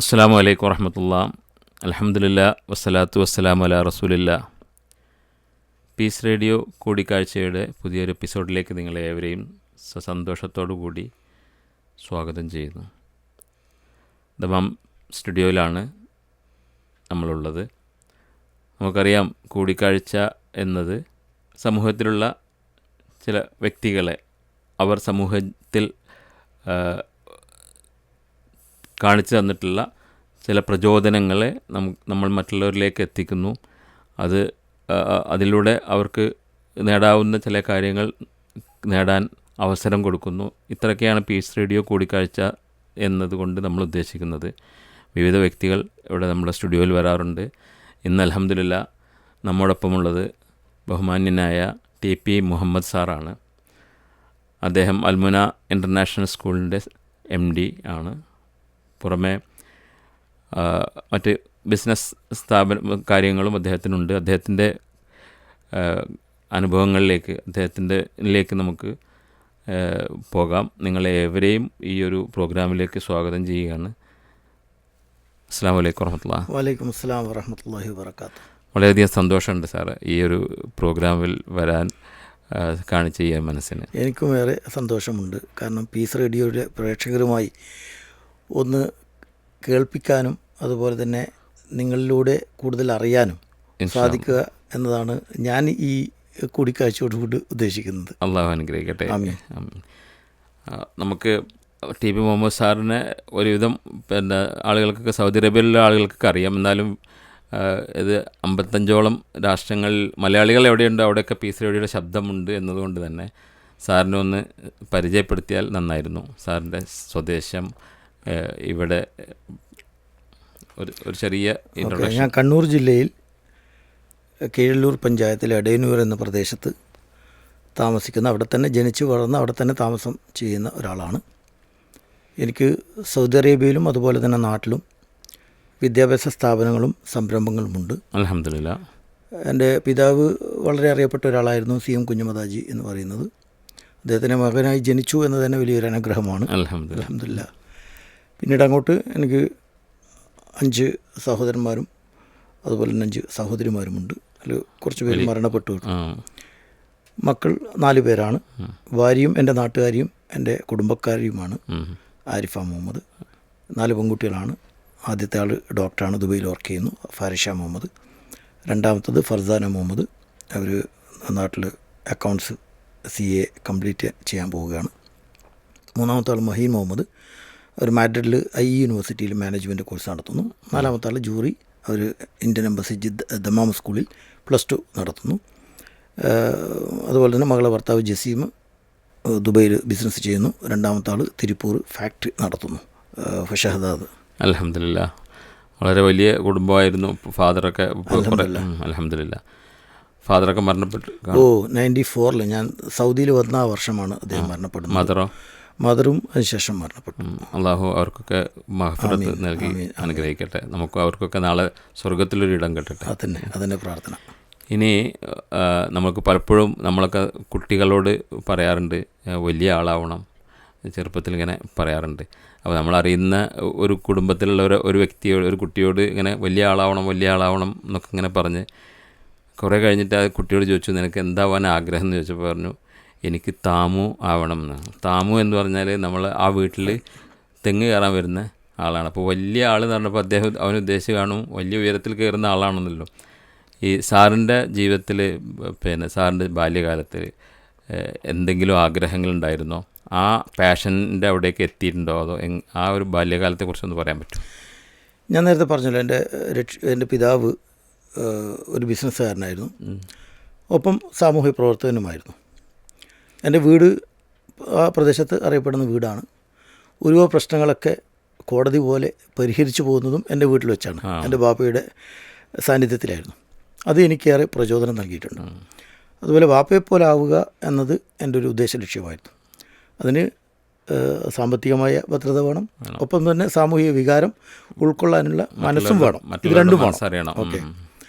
അസ്സലാമു അലൈക്കും വറഹ്മത്തുള്ളാഹി. അൽഹംദുലില്ലാ വസ്സലാത്തു വസ്സലാമു അലാ റസൂലില്ലാ. പീസ് റേഡിയോ കൂടിക്കാഴ്ചയുടെ പുതിയൊരു എപ്പിസോഡിലേക്ക് നിങ്ങളെ ഏവരെയും സന്തോഷത്തോടു കൂടി സ്വാഗതം ചെയ്യുന്നു. ദമാം സ്റ്റുഡിയോയിലാണ് നമ്മളുള്ളത്. നമുക്കറിയാം, കൂടിക്കാഴ്ച എന്നത് സമൂഹത്തിലുള്ള ചില വ്യക്തികളെ അവർ സമൂഹത്തിൽ കാണിച്ചു തന്നിട്ടുള്ള ചില പ്രചോദനങ്ങളെ നമ്മൾ മറ്റുള്ളവരിലേക്ക് എത്തിക്കുന്നു. അതിലൂടെ അവർക്ക് നേടാവുന്ന ചില കാര്യങ്ങൾ നേടാൻ അവസരം കൊടുക്കുന്നു. ഇത്രയൊക്കെയാണ് പീസ് റേഡിയോ കൂടിക്കാഴ്ച എന്നതുകൊണ്ട് നമ്മൾ ഉദ്ദേശിക്കുന്നത്. വിവിധ വ്യക്തികൾ ഇവിടെ നമ്മുടെ സ്റ്റുഡിയോയിൽ വരാറുണ്ട്. ഇന്ന് അൽഹംദുലില്ലാ നമ്മോടൊപ്പമുള്ളത് ബഹുമാന്യനായ TP മുഹമ്മദ് സാറാണ്. അദ്ദേഹം അൽമുന ഇൻ്റർനാഷണൽ സ്കൂളിൻ്റെ MD ആണ്. പുറമെ മറ്റ് ബിസിനസ് കാര്യങ്ങളും അദ്ദേഹത്തിനുണ്ട്. അദ്ദേഹത്തിൻ്റെ അനുഭവങ്ങളിലേക്ക് നമുക്ക് പോകാം. നിങ്ങളെ ഏവരെയും ഈ ഒരു പ്രോഗ്രാമിലേക്ക് സ്വാഗതം ചെയ്യുകയാണ്. അസ്സലാമു അലൈക്കും വറഹ്മത്തുള്ളാഹി. വലൈക്കും അസ്സലാം വറഹ്മത്തുള്ളാഹി വബറകാതുഹു. വളരെയധികം സന്തോഷമുണ്ട് സാറ് ഈ ഒരു പ്രോഗ്രാമിൽ വരാൻ കാണിച്ച ഈ മനസ്സിന്. എനിക്കും ഏറെ സന്തോഷമുണ്ട്. കാരണം പീസ് റേഡിയോയുടെ പ്രേക്ഷകരുമായി ഒന്ന് കേൾപ്പിക്കാനും അതുപോലെ തന്നെ നിങ്ങളിലൂടെ കൂടുതൽ അറിയാനും സാധിക്കുക എന്നതാണ് ഞാൻ ഈ കൂടിക്കാഴ്ചയോടുകൂടി ഉദ്ദേശിക്കുന്നത്. അള്ളാഹു അനുഗ്രഹിക്കട്ടെ. നമുക്ക് TP മുഹമ്മദ് സാറിനെ ഒരുവിധം ആളുകൾക്കൊക്കെ, സൗദി അറേബ്യയിലുള്ള ആളുകൾക്കൊക്കെ അറിയാം. എന്നാലും ഇത് 55ഓളം രാഷ്ട്രങ്ങളിൽ മലയാളികൾ എവിടെയുണ്ടോ അവിടെയൊക്കെ പീസ് റേഡിയോയുടെ ശബ്ദമുണ്ട് എന്നതുകൊണ്ട് തന്നെ സാറിനെ ഒന്ന് പരിചയപ്പെടുത്തിയാൽ നന്നായിരുന്നു. സാറിൻ്റെ സ്വദേശം, ഇവിടെ ഒരു ചെറിയ ഇൻട്രൊഡക്ഷൻ. ഞാൻ കണ്ണൂർ ജില്ലയിൽ കീഴല്ലൂർ പഞ്ചായത്തിലെ എടയന്നൂർ എന്ന പ്രദേശത്ത് താമസിക്കുന്ന, അവിടെ തന്നെ ജനിച്ചു വളർന്ന് അവിടെ തന്നെ താമസം ചെയ്യുന്ന ഒരാളാണ്. എനിക്ക് സൗദി അറേബ്യയിലും അതുപോലെ തന്നെ നാട്ടിലും വിദ്യാഭ്യാസ സ്ഥാപനങ്ങളും സംരംഭങ്ങളുമുണ്ട്. അൽഹംദുലില്ലാ. എൻ്റെ പിതാവ് വളരെ അറിയപ്പെട്ട ഒരാളായിരുന്നു, CM കുഞ്ഞുമദാജി എന്ന് പറയുന്നത്. അദ്ദേഹത്തിൻ്റെ മകനായി ജനിച്ചു എന്ന് തന്നെ വലിയൊരു അനുഗ്രഹമാണ്. അൽഹംദുലില്ലാ. പിന്നീട് അങ്ങോട്ട് എനിക്ക് 5 സഹോദരന്മാരും അതുപോലെ തന്നെ 5 സഹോദരിമാരുമുണ്ട്. അതിൽ കുറച്ച് പേര് മരണപ്പെട്ടു. മക്കൾ 4 പേരാണ്. ഭാര്യയും എൻ്റെ നാട്ടുകാരിയും എൻ്റെ കുടുംബക്കാരിയുമാണ് ആരിഫ മുഹമ്മദ്. 4 പെൺകുട്ടികളാണ്. ആദ്യത്തെ ആൾ ഡോക്ടറാണ്, ദുബൈയിൽ വർക്ക് ചെയ്യുന്നു, ഫാരിഷ മുഹമ്മദ്. രണ്ടാമത്തത് ഫർസാന മുഹമ്മദ്, അവർ നാട്ടിൽ അക്കൗണ്ട്സ് CA കംപ്ലീറ്റ് ചെയ്യാൻ പോവുകയാണ്. മൂന്നാമത്തെ ആൾ മഹീൻ മുഹമ്മദ്, അവർ മാഡ്രിഡിൽ IE യൂണിവേഴ്സിറ്റിയിൽ മാനേജ്മെൻറ്റ് കോഴ്സ് നടത്തുന്നു. നാലാമത്തെ ആൾ ജൂറി, അവർ ഇന്ത്യൻ എംബസി ദമാം സ്കൂളിൽ +2 നടത്തുന്നു. അതുപോലെ തന്നെ മകളെ ഭർത്താവ് ജസീം ദുബൈയിൽ ബിസിനസ് ചെയ്യുന്നു. രണ്ടാമത്തെ ആൾ തിരുപ്പൂർ ഫാക്ടറി നടത്തുന്നു, ഷഹദാദ്. അൽഹംദുലില്ലാ. വളരെ വലിയ കുടുംബമായിരുന്നു. ഫാദറൊക്കെ അൽഹംദുലില്ലാ ഫാദറൊക്കെ മരണപ്പെട്ടു. 94 ഞാൻ സൗദിയിൽ വന്ന ആ വർഷമാണ് അദ്ദേഹം മരണപ്പെടുന്നത്. മദറും അതിനുശേഷം മരണപ്പെട്ടു. അള്ളാഹു അവർക്കൊക്കെ മഗ്ഫിറത്ത് നൽകി അനുഗ്രഹിക്കട്ടെ. നമുക്ക് അവർക്കൊക്കെ നാളെ സ്വർഗത്തിലൊരു ഇടം കിട്ടട്ടെ. അതന്നെ പ്രാർത്ഥന. ഇനി നമുക്ക് പലപ്പോഴും നമ്മളൊക്കെ കുട്ടികളോട് പറയാറുണ്ട്, വലിയ ആളാവണം, ചെറുപ്പത്തിൽ ഇങ്ങനെ പറയാറുണ്ട്. അപ്പോൾ നമ്മളറിയുന്ന ഒരു കുടുംബത്തിലുള്ള ഒരു വ്യക്തിയോട്, ഒരു കുട്ടിയോട് ഇങ്ങനെ വലിയ ആളാവണം എന്നൊക്കെ ഇങ്ങനെ പറഞ്ഞ് കുറേ കഴിഞ്ഞിട്ട് ആ കുട്ടിയോട് ചോദിച്ചു, നിനക്ക് എന്താവാൻ ആഗ്രഹം എന്ന് ചോദിച്ചപ്പോൾ പറഞ്ഞു, എനിക്ക് താമു ആവണം എന്ന്. താമു എന്ന് പറഞ്ഞാൽ നമ്മൾ ആ വീട്ടിൽ തെങ്ങ് കയറാൻ വരുന്ന ആളാണ്. അപ്പോൾ വലിയ ആൾ എന്ന് പറഞ്ഞപ്പോൾ അവന് ഉദ്ദേശിച്ച് കാണും വലിയ ഉയരത്തിൽ കയറുന്ന ആളാണെന്നല്ലോ. ഈ സാറിൻ്റെ ജീവിതത്തിൽ സാറിൻ്റെ ബാല്യകാലത്തിൽ എന്തെങ്കിലും ആഗ്രഹങ്ങളുണ്ടായിരുന്നോ? ആ പാഷൻ്റെ അവിടേക്ക് എത്തിയിട്ടുണ്ടോ? അതോ ആ ഒരു ബാല്യകാലത്തെക്കുറിച്ചൊന്ന് പറയാൻ പറ്റുമോ? ഞാൻ നേരത്തെ പറഞ്ഞല്ലോ, എൻ്റെ പിതാവ് ഒരു ബിസിനസ്സുകാരനായിരുന്നു, ഒപ്പം സാമൂഹ്യ പ്രവർത്തകനുമായിരുന്നു. എൻ്റെ വീട് ആ പ്രദേശത്ത് അറിയപ്പെടുന്ന വീടാണ്. ഒരുപാട് പ്രശ്നങ്ങളൊക്കെ കോടതി പോലെ പരിഹരിച്ചു പോകുന്നതും എൻ്റെ വീട്ടിൽ വെച്ചാണ്. എൻ്റെ ബാപ്പയുടെ സാന്നിധ്യത്തിലായിരുന്നു. അത് എനിക്കേറെ പ്രചോദനം നൽകിയിട്ടുണ്ട്. അതുപോലെ ബാപ്പയെപ്പോലെ ആവുക എന്നത് എൻ്റെ ഒരു ഉദ്ദേശ ലക്ഷ്യമായിരുന്നു. അതിന് സാമ്പത്തികമായ ഭദ്രത വേണം, ഒപ്പം തന്നെ സാമൂഹിക വികാരം ഉൾക്കൊള്ളാനുള്ള മനസ്സും വേണം. ഇത് രണ്ടും വേണം. ഓക്കെ.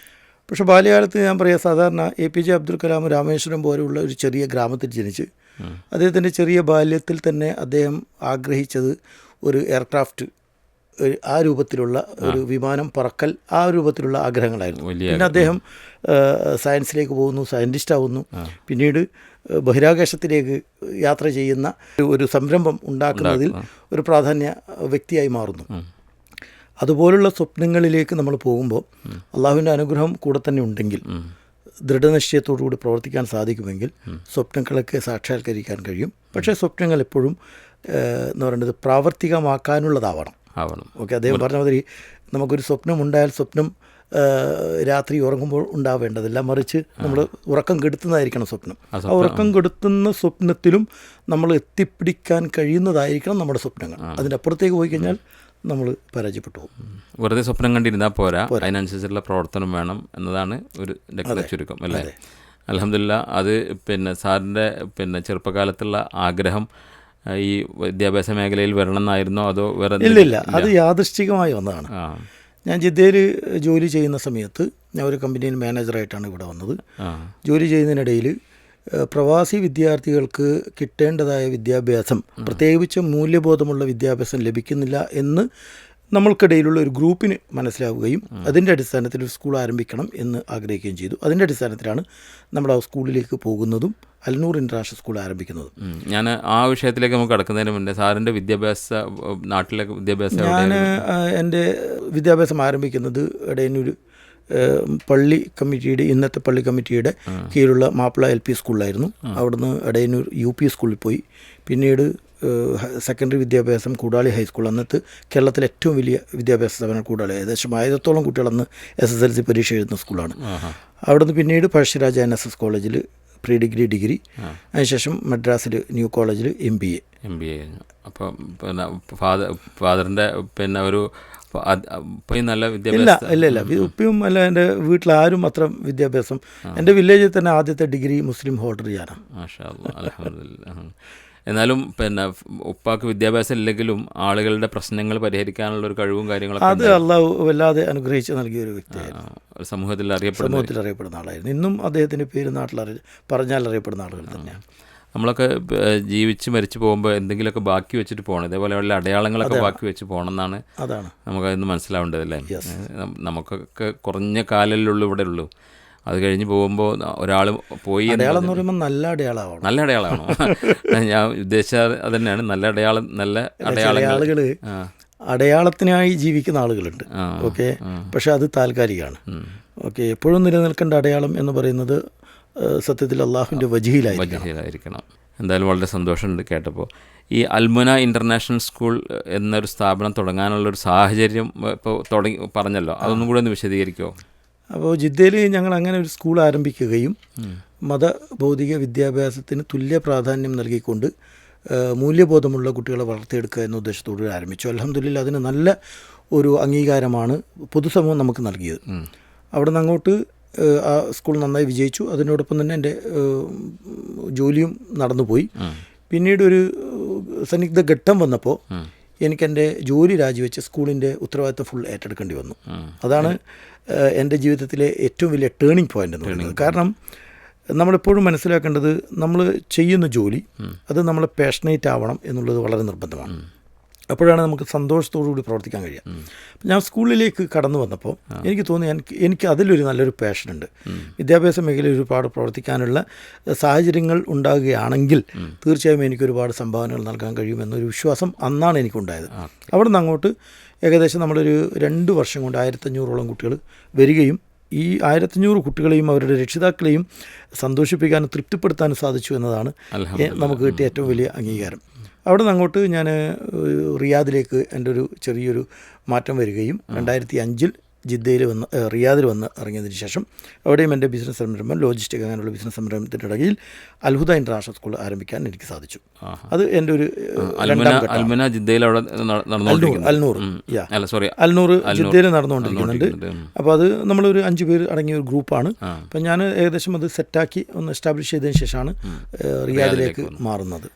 പക്ഷേ ബാല്യകാലത്ത് ഞാൻ പറയാം, സാധാരണ APJ അബ്ദുൽ കലാം രാമേശ്വരം പോലെയുള്ള ഒരു ചെറിയ ഗ്രാമത്തിൽ ജനിച്ച് അദ്ദേഹത്തിൻ്റെ ചെറിയ ബാല്യത്തിൽ തന്നെ അദ്ദേഹം ആഗ്രഹിച്ചത് ഒരു എയർക്രാഫ്റ്റ് ആ രൂപത്തിലുള്ള ഒരു വിമാനം പറക്കൽ, ആ രൂപത്തിലുള്ള ആഗ്രഹങ്ങളായിരുന്നു. പിന്നെ അദ്ദേഹം സയൻസിലേക്ക് പോകുന്നു, സയൻറ്റിസ്റ്റ് ആവുന്നു. പിന്നീട് ബഹിരാകാശത്തിലേക്ക് യാത്ര ചെയ്യുന്ന ഒരു സംരംഭം ഉണ്ടാക്കുന്നതിൽ ഒരു പ്രാധാന്യ വ്യക്തിയായി മാറുന്നു. അതുപോലുള്ള സ്വപ്നങ്ങളിലേക്ക് നമ്മൾ പോകുമ്പോൾ അള്ളാഹുവിൻ്റെ അനുഗ്രഹം കൂടെ തന്നെ ഉണ്ടെങ്കിൽ, ദൃഢനിശ്ചയത്തോടുകൂടി പ്രവർത്തിക്കാൻ സാധിക്കുമെങ്കിൽ സ്വപ്നങ്ങളൊക്കെ സാക്ഷാത്കരിക്കാൻ കഴിയും. പക്ഷേ സ്വപ്നങ്ങൾ എപ്പോഴും എന്ന് പറയുന്നത് പ്രാവർത്തികമാക്കാനുള്ളതാവണം. ഓക്കെ, അദ്ദേഹം പറഞ്ഞ മാതിരി നമുക്കൊരു സ്വപ്നം ഉണ്ടായാൽ സ്വപ്നം രാത്രി ഉറങ്ങുമ്പോൾ ഉണ്ടാവേണ്ടതില്ല, മറിച്ച് നമ്മൾ ഉറക്കം കെടുത്തുന്നതായിരിക്കണം സ്വപ്നം. ആ ഉറക്കം കെടുത്തുന്ന സ്വപ്നത്തിലും നമ്മൾ എത്തിപ്പിടിക്കാൻ കഴിയുന്നതായിരിക്കണം നമ്മുടെ സ്വപ്നങ്ങൾ. അതിൻ്റെ അപ്പുറത്തേക്ക് പോയി കഴിഞ്ഞാൽ നമ്മൾ പരാജയപ്പെട്ടു പോകും. വെറുതെ സ്വപ്നം കണ്ടിരുന്നാൽ പോരാ, അതിനനുസരിച്ചുള്ള പ്രവർത്തനം വേണം എന്നതാണ് ഒരു ചുരുക്കം അല്ലേ? അൽഹംദുലില്ലാ. അത് സാറിൻ്റെ ചെറുപ്പകാലത്തുള്ള ആഗ്രഹം ഈ വിദ്യാഭ്യാസ മേഖലയിൽ വരണം എന്നായിരുന്നോ അതോ വേറെ? ഇല്ലില്ല, അത് യാദൃശ്ചികമായി വന്നതാണ്. ഞാൻ ജിദ്ദയിൽ ജോലി ചെയ്യുന്ന സമയത്ത് ഞാൻ ഒരു കമ്പനിയിൽ മാനേജറായിട്ടാണ് ഇവിടെ വന്നത്. ജോലി ചെയ്യുന്നതിനിടയിൽ പ്രവാസി വിദ്യാർത്ഥികൾക്ക് കിട്ടേണ്ടതായ വിദ്യാഭ്യാസം, പ്രത്യേകിച്ച് മൂല്യബോധമുള്ള വിദ്യാഭ്യാസം ലഭിക്കുന്നില്ല എന്ന് നമ്മൾക്കിടയിലുള്ള ഒരു ഗ്രൂപ്പിന് മനസ്സിലാവുകയും അതിൻ്റെ അടിസ്ഥാനത്തിൽ ഒരു സ്കൂൾ ആരംഭിക്കണം എന്ന് ആഗ്രഹിക്കുകയും ചെയ്തു. അതിൻ്റെ അടിസ്ഥാനത്തിലാണ് നമ്മൾ ആ സ്കൂളിലേക്ക് പോകുന്നതും അൽനൂർ ഇൻ്റർനാഷണൽ സ്കൂൾ ആരംഭിക്കുന്നതും. ഞാൻ ആ വിഷയത്തിലേക്ക് നമുക്ക് കടക്കുന്നതിന് മുന്നേ സാറിൻ്റെ നാട്ടിലെ വിദ്യാഭ്യാസം, ഞാൻ എൻ്റെ വിദ്യാഭ്യാസം ആരംഭിക്കുന്നത് എടയന്നൂർ പള്ളി കമ്മിറ്റിയുടെ, ഇന്നത്തെ പള്ളി കമ്മിറ്റിയുടെ കീഴിലുള്ള മാപ്പിള LP സ്കൂളിലായിരുന്നു. അവിടുന്ന് എടയന്നൂർ UP സ്കൂളിൽ പോയി. പിന്നീട് സെക്കൻഡറി വിദ്യാഭ്യാസം കൂടാളി ഹൈസ്കൂൾ, അന്നത്തെ കേരളത്തിലെ ഏറ്റവും വലിയ വിദ്യാഭ്യാസ സ്ഥാപനം കൂടാളി. ഏകദേശം 1000-ഓളം കുട്ടികളന്ന് SSLC പരീക്ഷ എഴുതുന്ന സ്കൂളാണ്. അവിടുന്ന് പിന്നീട് പഴശ്ശിരാജ NSS കോളേജിൽ പ്രീ ഡിഗ്രി, അതിനുശേഷം മദ്രാസിൽ ന്യൂ കോളേജിൽ MBA. അപ്പോൾ ഫാദറിൻ്റെ ഒരു നല്ല വിദ്യാഭ്യാസം ഇല്ല ഉപ്പയും അല്ല, എൻ്റെ വീട്ടിലാരും അത്ര വിദ്യാഭ്യാസം. എൻ്റെ വില്ലേജിൽ തന്നെ ആദ്യത്തെ ഡിഗ്രി മുസ്ലിം ഹോൾഡർ ഞാനാണ്. മാഷാ അല്ലാഹ്, അൽഹംദുലില്ലാ. എന്നാലും ഉപ്പാക്ക് വിദ്യാഭ്യാസം ഇല്ലെങ്കിലും ആളുകളുടെ പ്രശ്നങ്ങൾ പരിഹരിക്കാനുള്ള ഒരു കഴിവും കാര്യങ്ങളൊക്കെ അത് അള്ളാഹു വല്ലാതെ അനുഗ്രഹിച്ച് നൽകിയ ഒരു വ്യക്തിയായിരുന്നു. സമൂഹത്തിൽ അറിയപ്പെടുന്ന ആളായിരുന്നു. ഇന്നും അദ്ദേഹത്തിൻ്റെ പേര് നാട്ടിൽ പറഞ്ഞാൽ അറിയപ്പെടുന്ന ആളുകൾ തന്നെയാണ്. നമ്മളൊക്കെ ജീവിച്ച് മരിച്ചു പോകുമ്പോൾ എന്തെങ്കിലുമൊക്കെ ബാക്കി വെച്ചിട്ട് പോകണം, ഇതേപോലെ ഉള്ള അടയാളങ്ങളൊക്കെ ബാക്കി വെച്ച് പോകണം എന്നാണ് നമുക്കതിന്ന് മനസ്സിലാവേണ്ടതല്ലേ? നമുക്കൊക്കെ കുറഞ്ഞ കാലങ്ങളിലുള്ളൂ ഇവിടെ ഉള്ളൂ. അത് കഴിഞ്ഞ് പോകുമ്പോൾ ഒരാൾ പോയി, അടയാളം എന്ന് പറയുമ്പോൾ നല്ല അടയാളമാണോ? ഞാൻ ഉദ്ദേശിച്ചത് അത് തന്നെയാണ്. നല്ല അടയാളങ്ങൾ അടയാളത്തിനായി ജീവിക്കുന്ന ആളുകളുണ്ട്. ഓക്കെ, പക്ഷെ അത് താൽക്കാലികമാണ്. ഓക്കെ, എപ്പോഴും നിലനിൽക്കേണ്ട അടയാളം എന്ന് പറയുന്നത് സത്യത്തിൽ അള്ളാഹുവിൻ്റെ വജീഹിലായിരിക്കണം. എന്തായാലും വളരെ സന്തോഷമുണ്ട് കേട്ടപ്പോൾ. ഈ അൽമുന ഇൻ്റർനാഷണൽ സ്കൂൾ എന്നൊരു സ്ഥാപനം തുടങ്ങാനുള്ളൊരു സാഹചര്യം ഇപ്പോൾ പറഞ്ഞല്ലോ, അതൊന്നും കൂടെ ഒന്ന് വിശദീകരിക്കുമോ? അപ്പോൾ ജിദ്ദയിൽ ഞങ്ങൾ അങ്ങനെ ഒരു സ്കൂൾ ആരംഭിക്കുകയും മതഭൗതിക വിദ്യാഭ്യാസത്തിന് തുല്യ പ്രാധാന്യം നൽകിക്കൊണ്ട് മൂല്യബോധമുള്ള കുട്ടികളെ വളർത്തിയെടുക്കുക എന്ന ഉദ്ദേശത്തോട് ആരംഭിച്ചു. അൽഹംദുലില്ലാ, അതിന് നല്ല ഒരു അംഗീകാരമാണ് പൊതുസമൂഹം നമുക്ക് നൽകിയത്. അവിടെ നിന്ന് അങ്ങോട്ട് ആ സ്കൂൾ നന്നായി വിജയിച്ചു. അതിനോടൊപ്പം തന്നെ എൻ്റെ ജോലിയും നടന്നുപോയി. പിന്നീട് ഒരു സന്നിഗ്ധ ഘട്ടം വന്നപ്പോൾ എനിക്കെൻ്റെ ജോലി രാജിവെച്ച് സ്കൂളിൻ്റെ ഉത്തരവാദിത്തം ഫുൾ ഏറ്റെടുക്കേണ്ടി വന്നു. അതാണ് എൻ്റെ ജീവിതത്തിലെ ഏറ്റവും വലിയ ടേണിംഗ് പോയിൻ്റ് എന്ന് പറയുന്നത്. കാരണം നമ്മളെപ്പോഴും മനസ്സിലാക്കേണ്ടത്, നമ്മൾ ചെയ്യുന്ന ജോലി അത് നമ്മളെ പാഷനേറ്റ് ആവണം എന്നുള്ളത് വളരെ നിർബന്ധമാണ്. അപ്പോഴാണ് നമുക്ക് സന്തോഷത്തോടുകൂടി പ്രവർത്തിക്കാൻ കഴിയുക. അപ്പം ഞാൻ സ്കൂളിലേക്ക് കടന്നു വന്നപ്പോൾ എനിക്ക് തോന്നി എനിക്ക് അതിലൊരു നല്ലൊരു പാഷനുണ്ട്. വിദ്യാഭ്യാസ മേഖലയിൽ ഒരുപാട് പ്രവർത്തിക്കാനുള്ള സാഹചര്യങ്ങൾ ഉണ്ടാകുകയാണെങ്കിൽ തീർച്ചയായും എനിക്കൊരുപാട് സംഭാവനകൾ നൽകാൻ കഴിയുമെന്നൊരു വിശ്വാസം അന്നാണ് എനിക്കുണ്ടായത്. അവിടെ നിന്ന് അങ്ങോട്ട് ഏകദേശം നമ്മളൊരു 2 വർഷം കൊണ്ട് 1500-ഓളം കുട്ടികൾ വരികയും ഈ 1500 കുട്ടികളെയും അവരുടെ രക്ഷിതാക്കളെയും സന്തോഷിപ്പിക്കാനും തൃപ്തിപ്പെടുത്താനും സാധിച്ചു എന്നതാണ് നമുക്ക് കിട്ടിയ ഏറ്റവും വലിയ അംഗീകാരം. അവിടെ നിന്ന് അങ്ങോട്ട് ഞാൻ റിയാദിലേക്ക് എൻ്റെ ഒരു ചെറിയൊരു മാറ്റം വരികയും 2005-ൽ റിയാദിൽ വന്ന് ഇറങ്ങിയതിന് ശേഷം അവിടെയും എൻ്റെ ബിസിനസ് സംരംഭം, ലോജിസ്റ്റിക് അങ്ങനെയുള്ള ബിസിനസ് സംരംഭത്തിൻ്റെ ഇടയിൽ അൽഹുദ ഇൻ്റർനാഷണൽ സ്കൂൾ ആരംഭിക്കാൻ എനിക്ക് സാധിച്ചു. അത് എൻ്റെ ഒരു അൽമുന ജിദ്ദയിൽ അൽനൂർ ജിദ്ദയിൽ നടന്നുകൊണ്ടിരിക്കുന്നുണ്ട്. അപ്പോൾ അത് നമ്മളൊരു 5 പേര് അടങ്ങിയ ഒരു ഗ്രൂപ്പാണ്. അപ്പം ഞാൻ ഏകദേശം അത് സെറ്റാക്കി ഒന്ന് എസ്റ്റാബ്ലിഷ് ചെയ്തതിന് ശേഷമാണ് റിയാദിലേക്ക് മാറുന്നത്.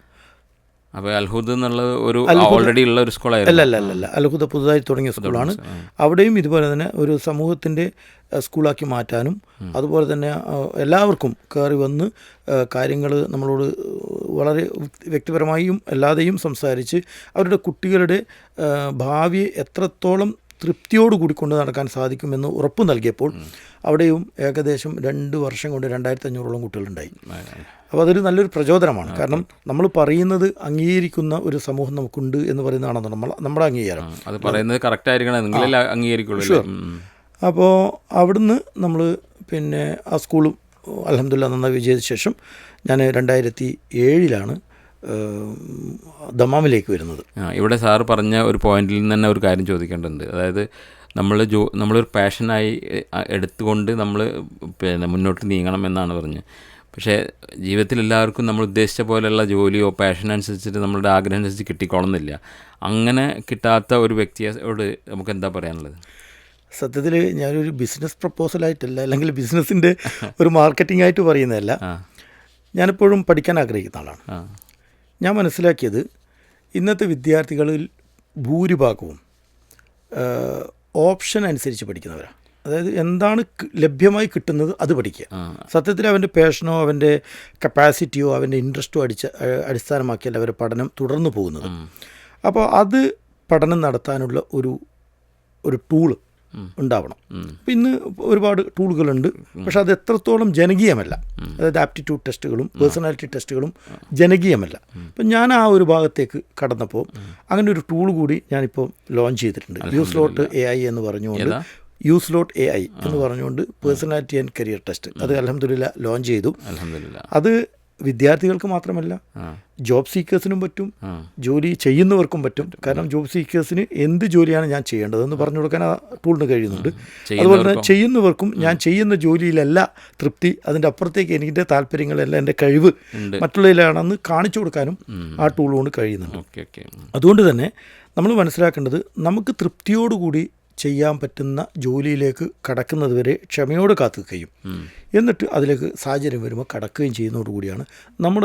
അപ്പോൾ അൽഹുദ് എന്നുള്ളത് ഒരു ഓൾറെഡി ഉള്ള ഒരു സ്കൂളായിരുന്നു? അല്ല, അൽഹുദ പുതുതായി തുടങ്ങിയ സ്കൂളാണ്. അവിടെയും ഇതുപോലെ തന്നെ ഒരു സമൂഹത്തിൻ്റെ സ്കൂളാക്കി മാറ്റാനും അതുപോലെ തന്നെ എല്ലാവർക്കും കയറി വന്ന് കാര്യങ്ങൾ നമ്മളോട് വളരെ വ്യക്തിപരമായും അല്ലാതെയും സംസാരിച്ച് അവരുടെ കുട്ടികളുടെ ഭാവിയെ എത്രത്തോളം തൃപ്തിയോടുകൂടി കൊണ്ട് നടക്കാൻ സാധിക്കുമെന്ന് ഉറപ്പ് നൽകിയപ്പോൾ അവിടെയും ഏകദേശം 2 വർഷം കൊണ്ട് 2500ഓളം കുട്ടികളുണ്ടായി. അപ്പോൾ അതൊരു നല്ലൊരു പ്രചോദനമാണ്. കാരണം നമ്മൾ പറയുന്നത് അംഗീകരിക്കുന്ന ഒരു സമൂഹം നമുക്കുണ്ട് എന്ന് പറയുന്നതാണ് നമ്മുടെ അംഗീകാരം. അത് പറയുന്നത് കറക്റ്റ് ആയിരിക്കണം, നിങ്ങളെ അംഗീകരിക്കുള്ളൂ. അപ്പോൾ അവിടുന്ന് നമ്മൾ പിന്നെ ആ സ്കൂളും അൽഹംദുലില്ലാ നന്നായി വിജയിച്ച ശേഷം ഞാൻ 2007 ദമാമിലേക്ക് വരുന്നത്. ഇവിടെ സാറ് പറഞ്ഞ ഒരു പോയിന്റിൽ നിന്ന് തന്നെ ഒരു കാര്യം ചോദിക്കേണ്ടതുണ്ട്. അതായത് നമ്മളൊരു പാഷനായി എടുത്തുകൊണ്ട് നമ്മൾ പിന്നെ മുന്നോട്ട് നീങ്ങണം എന്നാണ് പറഞ്ഞത്. പക്ഷേ ജീവിതത്തിൽ എല്ലാവർക്കും നമ്മൾ ഉദ്ദേശിച്ച പോലെയുള്ള ജോലിയോ പാഷൻ അനുസരിച്ചിട്ട് നമ്മളുടെ ആഗ്രഹം അനുസരിച്ച് കിട്ടിക്കോളുന്നില്ല. അങ്ങനെ കിട്ടാത്ത ഒരു വ്യക്തിയോട് നമുക്ക് എന്താ പറയാനുള്ളത്? സത്യത്തിൽ ഞാനൊരു ബിസിനസ് പ്രപ്പോസലായിട്ടല്ല, അല്ലെങ്കിൽ ബിസിനസ്സിൻ്റെ ഒരു മാർക്കറ്റിംഗ് ആയിട്ട് പറയുന്നതല്ല. ഞാനെപ്പോഴും പഠിക്കാൻ ആഗ്രഹിക്കുന്ന ആളാണ്. ഞാൻ മനസ്സിലാക്കിയത് ഇന്നത്തെ വിദ്യാർത്ഥികളിൽ ഭൂരിഭാഗവും ഓപ്ഷൻ അനുസരിച്ച് പഠിക്കുന്നവരാണ്. അതായത് എന്താണ് ലഭ്യമായി കിട്ടുന്നത് അത് പഠിക്കുക. സത്യത്തിൽ അവൻ്റെ പാഷനോ അവൻ്റെ കപ്പാസിറ്റിയോ അവൻ്റെ ഇൻട്രസ്റ്റോ അടിസ്ഥാനമാക്കിയല്ല അവരുടെ പഠനം തുടർന്നു പോകുന്നത്. അപ്പോൾ അത് പഠനം നടത്താനുള്ള ഒരു ടൂള് ഉണ്ടാവണം. അപ്പം ഇന്ന് ഒരുപാട് ടൂളുകളുണ്ട്, പക്ഷെ അത് എത്രത്തോളം ജനകീയമല്ല. അതായത് ആപ്റ്റിറ്റ്യൂഡ് ടെസ്റ്റുകളും പേഴ്സണാലിറ്റി ടെസ്റ്റുകളും ജനകീയമല്ല. അപ്പം ഞാൻ ആ ഒരു ഭാഗത്തേക്ക് കടന്നപ്പോൾ അങ്ങനെ ഒരു ടൂൾ കൂടി ഞാനിപ്പോൾ ലോഞ്ച് ചെയ്തിട്ടുണ്ട്. യൂസ്ലോട്ട് AI എന്ന് പറഞ്ഞുകൊണ്ട് പേഴ്സണാലിറ്റി ആൻഡ് കരിയർ ടെസ്റ്റ്. അത് അൽഹംദുലില്ലാ ലോഞ്ച് ചെയ്തു. അത് വിദ്യാർത്ഥികൾക്ക് മാത്രമല്ല, ജോബ് സീക്കേഴ്സിനും പറ്റും, ജോലി ചെയ്യുന്നവർക്കും പറ്റും. കാരണം ജോബ് സീക്കേഴ്സിന് എന്ത് ജോലിയാണ് ഞാൻ ചെയ്യേണ്ടതെന്ന് പറഞ്ഞു കൊടുക്കാൻ ആ ടൂളിന് കഴിയുന്നുണ്ട്. അതുപോലെ തന്നെ ചെയ്യുന്നവർക്കും ഞാൻ ചെയ്യുന്ന ജോലിയിലല്ല തൃപ്തി, അതിൻ്റെ അപ്പുറത്തേക്ക് എനിക്ക് താല്പര്യങ്ങളെല്ലാം എൻ്റെ കഴിവ് മറ്റുള്ളതിലാണെന്ന് കാണിച്ചു കൊടുക്കാനും ആ ടൂൾ കൊണ്ട് കഴിയുന്നുണ്ട്. അതുകൊണ്ട് തന്നെ നമ്മൾ മനസ്സിലാക്കേണ്ടത് നമുക്ക് തൃപ്തിയോടുകൂടി ചെയ്യാൻ പറ്റുന്ന ജോലിയിലേക്ക് കടക്കുന്നത് വരെ ക്ഷമയോട് കാത്തുകയും എന്നിട്ട് അതിലേക്ക് സാഹചര്യം വരുമ്പോൾ കടക്കുകയും ചെയ്യുന്നതോടുകൂടിയാണ് നമ്മൾ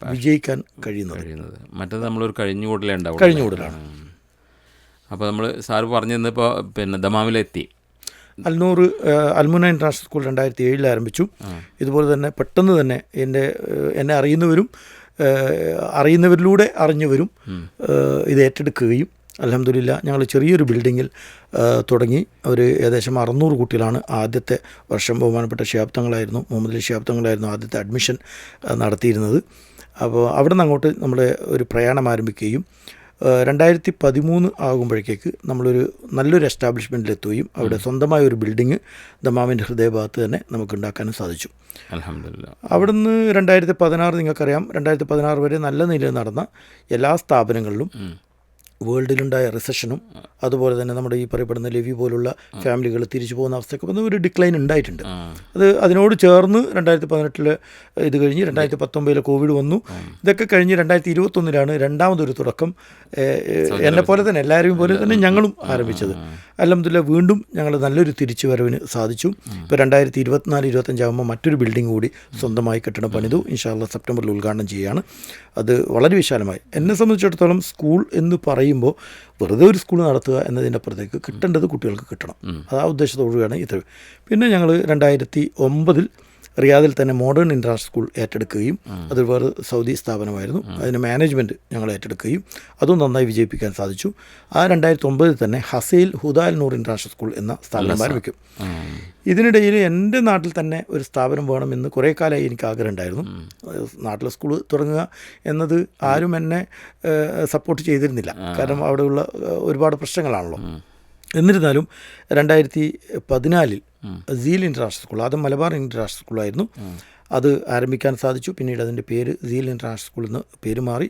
വിജയിക്കാൻ കഴിയുന്നത്. മറ്റത് നമ്മളൊരു കഴിഞ്ഞുകൂടലാണ്. അപ്പോൾ നമ്മൾ സാറ് പറഞ്ഞു തന്നപ്പോൾ പിന്നെ ദമാമിലെത്തി. അൽമുന ഇൻ്റർനാഷണൽ സ്കൂൾ 2007 ആരംഭിച്ചു. ഇതുപോലെ തന്നെ പെട്ടെന്ന് തന്നെ എന്നെ അറിയുന്നവരിലൂടെ അറിഞ്ഞവരും ഇത് ഏറ്റെടുക്കുകയും അൽഹംദുലില്ലാ ഞങ്ങൾ ചെറിയൊരു ബിൽഡിങ്ങിൽ തുടങ്ങി. ഏകദേശം 600 കുട്ടികളാണ് ആദ്യത്തെ വർഷം. ബഹുമാനപ്പെട്ട ശിഹാബ് തങ്ങളായിരുന്നു, മുഹമ്മദ് അലി ശിഹാബ് തങ്ങളായിരുന്നു ആദ്യത്തെ അഡ്മിഷൻ നടത്തിയിരുന്നത്. അപ്പോൾ അവിടെ നിന്ന് അങ്ങോട്ട് നമ്മൾ ഒരു പ്രയാണം ആരംഭിക്കുകയും 2013 ആകുമ്പോഴേക്ക് നമ്മളൊരു നല്ലൊരു എസ്റ്റാബ്ലിഷ്മെൻറ്റിലെത്തുകയും അവിടെ സ്വന്തമായ ഒരു ബിൽഡിങ് ദമാമിൻ്റെ ഹൃദയഭാഗത്ത് തന്നെ നമുക്ക് ഉണ്ടാക്കാനും സാധിച്ചു. അൽഹംദുലില്ലാ. അവിടുന്ന് 2016 നിങ്ങൾക്കറിയാം, 2016 വരെ നല്ല നിലയിൽ നടന്ന എല്ലാ സ്ഥാപനങ്ങളിലും വേൾഡിലുണ്ടായ റിസഷനും അതുപോലെ തന്നെ നമ്മുടെ ഈ പറയപ്പെടുന്ന ലെവി പോലുള്ള ഫാമിലികൾ തിരിച്ചു പോകുന്ന അവസ്ഥയൊക്കെ വന്ന് ഒരു ഡിക്ലൈൻ ഉണ്ടായിട്ടുണ്ട്. അതിനോട് ചേർന്ന് 2018 ഇത് കഴിഞ്ഞ് 2019 കോവിഡ് വന്നു. ഇതൊക്കെ കഴിഞ്ഞ് 2021 രണ്ടാമതൊരു തുടക്കം എന്നെപ്പോലെ തന്നെ എല്ലാവരെയും പോലെ തന്നെ ഞങ്ങളും ആരംഭിച്ചത്. അൽഹംദുലില്ലാ വീണ്ടും ഞങ്ങൾ നല്ലൊരു തിരിച്ചു വരവിന് സാധിച്ചു. ഇപ്പോൾ 2024-25 ആകുമ്പോൾ മറ്റൊരു ബിൽഡിംഗ് കൂടി സ്വന്തമായി കെട്ടിടം പണിതു. ഇൻഷാ അല്ലാഹ് സെപ്റ്റംബറിൽ ഉദ്ഘാടനം ചെയ്യുകയാണ്. അത് വളരെ വിശാലമായി. എന്നെ സംബന്ധിച്ചിടത്തോളം സ്കൂൾ എന്ന് പറയുമ്പോൾ വെറുതെ ഒരു സ്കൂൾ നടത്തുക എന്നതിൻ്റെ അപ്പുറത്തേക്ക് കിട്ടേണ്ടത് കുട്ടികൾക്ക് കിട്ടണം. അത് ആ ഉദ്ദേശത്തോടുകൂടിയാണ് ഇത്. പിന്നെ ഞങ്ങൾ 2009 റിയാദിൽ തന്നെ മോഡേൺ ഇൻ്റർനാഷണൽ സ്കൂൾ ഏറ്റെടുക്കുകയും അത് വേറെ സൗദി സ്ഥാപനമായിരുന്നു. അതിന് മാനേജ്മെൻറ്റ് ഞങ്ങൾ ഏറ്റെടുക്കുകയും അതും നന്നായി വിജയിപ്പിക്കാൻ സാധിച്ചു. ആ 2009 തന്നെ ഹസൈൽ ഹുദാൽ നൂർ ഇൻ്റർനാഷണൽ സ്കൂൾ എന്ന സ്ഥാപനം ആരംഭിക്കും. ഇതിനിടയിൽ എൻ്റെ നാട്ടിൽ തന്നെ ഒരു സ്ഥാപനം വേണമെന്ന് കുറേ കാലമായി എനിക്ക് ആഗ്രഹം ഉണ്ടായിരുന്നു. നാട്ടിലെ സ്കൂൾ തുടങ്ങുക എന്നത് ആരും എന്നെ സപ്പോർട്ട് ചെയ്തിരുന്നില്ല. കാരണം അവിടെയുള്ള ഒരുപാട് പ്രശ്നങ്ങളാണല്ലോ. എന്നിരുന്നാലും 2014 സീൽ ഇൻ്റർനാഷണൽ സ്കൂൾ, ആദ്യം മലബാർ ഇൻ്റർനാഷണൽ സ്കൂളായിരുന്നു, അത് ആരംഭിക്കാൻ സാധിച്ചു. പിന്നീട് അതിൻ്റെ പേര് സീൽ ഇൻ്റർനാഷണൽ സ്കൂൾ എന്ന് പേര് മാറി.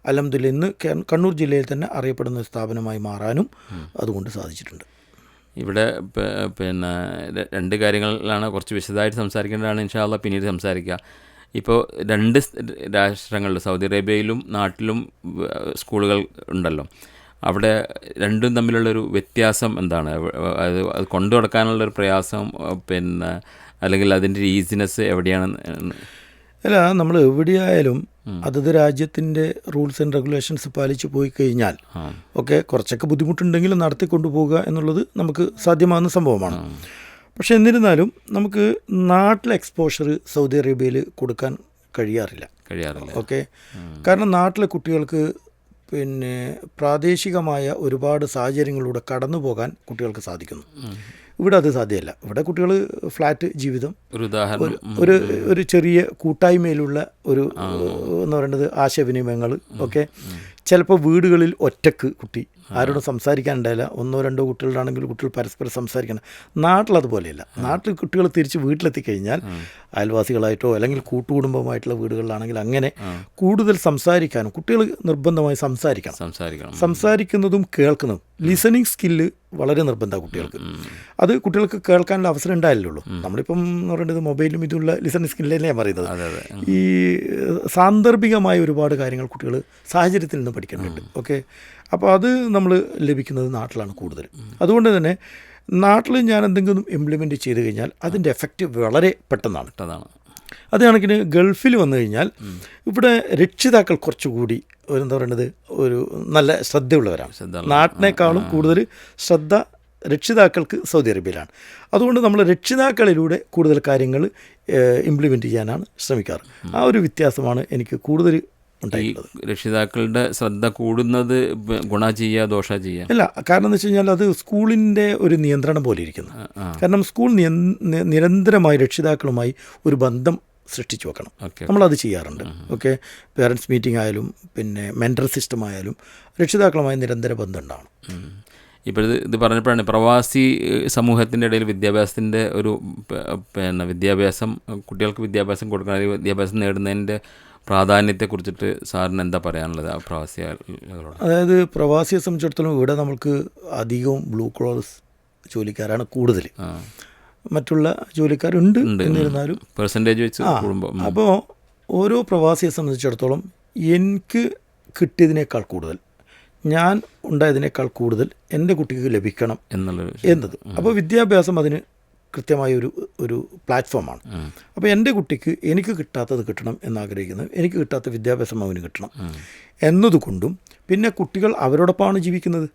അൽഹംദുലില്ലാ ഇന്ന് കണ്ണൂർ ജില്ലയിൽ തന്നെ അറിയപ്പെടുന്ന സ്ഥാപനമായി മാറാനും അതുകൊണ്ട് സാധിച്ചിട്ടുണ്ട്. ഇവിടെ പിന്നെ 2 കാര്യങ്ങളിലാണ് കുറച്ച് വിശദമായിട്ട് സംസാരിക്കേണ്ടതാണ്. ഇൻഷാ അല്ലാഹ് പിന്നീട് സംസാരിക്കുക. ഇപ്പോൾ 2 രാഷ്ട്രങ്ങളിൽ സൗദി അറേബ്യയിലും നാട്ടിലും സ്കൂളുകൾ ഉണ്ടല്ലോ. അവിടെ രണ്ടും തമ്മിലുള്ളൊരു വ്യത്യാസം എന്താണ്? അത് കൊണ്ടു നടക്കാനുള്ളൊരു പ്രയാസം പിന്നെ അല്ലെങ്കിൽ അതിൻ്റെ ഈസിനെസ് എവിടെയാണ്? അല്ല, നമ്മൾ എവിടെയായാലും അതത് രാജ്യത്തിൻ്റെ റൂൾസ് ആൻഡ് റെഗുലേഷൻസ് പാലിച്ച് പോയി കഴിഞ്ഞാൽ ഒക്കെ കുറച്ചൊക്കെ ബുദ്ധിമുട്ടുണ്ടെങ്കിലും നടത്തിക്കൊണ്ടു പോകുക എന്നുള്ളത് നമുക്ക് സാധ്യമാകുന്ന സംഭവമാണ്. പക്ഷേ എന്നിരുന്നാലും നമുക്ക് നാട്ടിലെ എക്സ്പോഷർ സൗദി അറേബ്യയിൽ കൊടുക്കാൻ കഴിയാറില്ല. ഓക്കെ, കാരണം നാട്ടിലെ കുട്ടികൾക്ക് പിന്നെ പ്രാദേശികമായ ഒരുപാട് സാഹചര്യങ്ങളിലൂടെ കടന്നു പോകാൻ കുട്ടികൾക്ക് സാധിക്കുന്നു. ഇവിടെ അത് സാധ്യമല്ല. ഇവിടെ കുട്ടികൾ ഫ്ലാറ്റ് ജീവിതം, ഒരു ചെറിയ കൂട്ടായ്മയിലുള്ള ഒരു എന്ന് പറയുന്നത് ആശയവിനിമയങ്ങൾ ഒക്കെ, ചിലപ്പോൾ വീടുകളിൽ ഒറ്റക്ക് കുട്ടി ആരോടും സംസാരിക്കാനുണ്ടായില്ല. 1-2 കുട്ടികളാണെങ്കിൽ കുട്ടികൾ പരസ്പരം സംസാരിക്കണം. നാട്ടിലതുപോലെയല്ല. നാട്ടിൽ കുട്ടികൾ തിരിച്ച് വീട്ടിലെത്തിക്കഴിഞ്ഞാൽ അയൽവാസികളായിട്ടോ അല്ലെങ്കിൽ കൂട്ടുകുടുംബമായിട്ടുള്ള വീടുകളിലാണെങ്കിൽ അങ്ങനെ കൂടുതൽ സംസാരിക്കാനും കുട്ടികൾ നിർബന്ധമായി സംസാരിക്കുന്നതും കേൾക്കുന്നതും ലിസണിങ് സ്കില്ല് വളരെ നിർബന്ധമാണ് കുട്ടികൾക്ക്. അത് കുട്ടികൾക്ക് കേൾക്കാനുള്ള അവസരം ഉണ്ടായില്ലുള്ളൂ. നമ്മളിപ്പം എന്ന് പറയുന്നത് മൊബൈലും ഇതുള്ള ലിസണിങ് സ്കില്ലിനെ ഞാൻ പറയുന്നത്. ഈ സാന്ദർഭികമായ ഒരുപാട് കാര്യങ്ങൾ കുട്ടികൾ സാഹചര്യത്തിൽ നിന്ന് പഠിക്കുന്നുണ്ട്. ഓക്കെ, അപ്പോൾ അത് നമ്മൾ ലഭിക്കുന്നത് നാട്ടിലാണ് കൂടുതൽ. അതുകൊണ്ട് തന്നെ നാട്ടിൽ ഞാൻ എന്തെങ്കിലും ഇംപ്ലിമെൻറ്റ് ചെയ്ത് കഴിഞ്ഞാൽ അതിൻ്റെ എഫക്റ്റ് വളരെ പെട്ടെന്നാണ്. അത് കണക്കിന് ഗൾഫിൽ വന്നു കഴിഞ്ഞാൽ ഇവിടെ രക്ഷിതാക്കൾ കുറച്ചുകൂടി എന്താ പറയുന്നത് ഒരു നല്ല ശ്രദ്ധയുള്ളവരാണ്. നാട്ടിനേക്കാളും കൂടുതൽ ശ്രദ്ധ രക്ഷിതാക്കൾക്ക് സൗദി അറേബ്യയിലാണ്. അതുകൊണ്ട് നമ്മൾ രക്ഷിതാക്കളിലൂടെ കൂടുതൽ കാര്യങ്ങൾ ഇംപ്ലിമെൻറ്റ് ചെയ്യാനാണ് ശ്രമിക്കാറ്. ആ ഒരു വ്യത്യാസമാണ് എനിക്ക് കൂടുതൽ ഉണ്ടായിട്ടുള്ളത്. രക്ഷിതാക്കളുടെ ശ്രദ്ധ കൂടുന്നത് ഗുണ ചെയ്യുക ദോഷ ചെയ്യുക അല്ല, കാരണം എന്ന് വെച്ച് കഴിഞ്ഞാൽ അത് സ്കൂളിൻ്റെ ഒരു നിയന്ത്രണം പോലെ ഇരിക്കുന്നു. കാരണം സ്കൂൾ നിരന്തരമായി രക്ഷിതാക്കളുമായി ഒരു ബന്ധം സൃഷ്ടിച്ചു വെക്കണം. നമ്മളത് ചെയ്യാറുണ്ട്. ഓക്കെ, പേരൻസ് മീറ്റിംഗ് ആയാലും പിന്നെ മെൻറ്റർ സിസ്റ്റം ആയാലും രക്ഷിതാക്കളുമായി നിരന്തര ബന്ധം ഉണ്ടാവണം. ഇപ്പോൾ ഇത് പറഞ്ഞപ്പോഴാണ് പ്രവാസി സമൂഹത്തിൻ്റെ ഇടയിൽ വിദ്യാഭ്യാസത്തിൻ്റെ ഒരു വിദ്യാഭ്യാസം കുട്ടികൾക്ക് വിദ്യാഭ്യാസം കൊടുക്കണം, വിദ്യാഭ്യാസം നേടുന്നതിൻ്റെ പ്രാധാന്യത്തെക്കുറിച്ചിട്ട് സാറിന് എന്താ പറയാനുള്ളത് ആ പ്രവാസികളോട്? അതായത് പ്രവാസിയെ സംബന്ധിച്ചിടത്തോളം ഇവിടെ നമുക്ക് അധികവും ബ്ലൂ കോളേഴ്സ് ജോലിക്കാരാണ് കൂടുതൽ. മറ്റുള്ള ജോലിക്കാരുണ്ട് എന്നിരുന്നാലും പെർസെൻറ്റേജ് വെച്ച് കൂടുമ്പോൾ അപ്പോൾ ഓരോ പ്രവാസിയെ സംബന്ധിച്ചിടത്തോളം എനിക്ക് കിട്ടിയതിനേക്കാൾ കൂടുതൽ, ഞാൻ ഉണ്ടായതിനേക്കാൾ കൂടുതൽ എൻ്റെ കുട്ടിക്ക് ലഭിക്കണം എന്നത്. അപ്പോൾ വിദ്യാഭ്യാസം അതിന് കൃത്യമായ ഒരു പ്ലാറ്റ്ഫോമാണ്. അപ്പോൾ എൻ്റെ കുട്ടിക്ക് എനിക്ക് കിട്ടാത്തത് കിട്ടണം എന്നാഗ്രഹിക്കുന്നത്, എനിക്ക് കിട്ടാത്ത വിദ്യാഭ്യാസം അവന് കിട്ടണം എന്നതുകൊണ്ടും, പിന്നെ കുട്ടികൾ അവരോടൊപ്പമാണ് ജീവിക്കുന്നത്.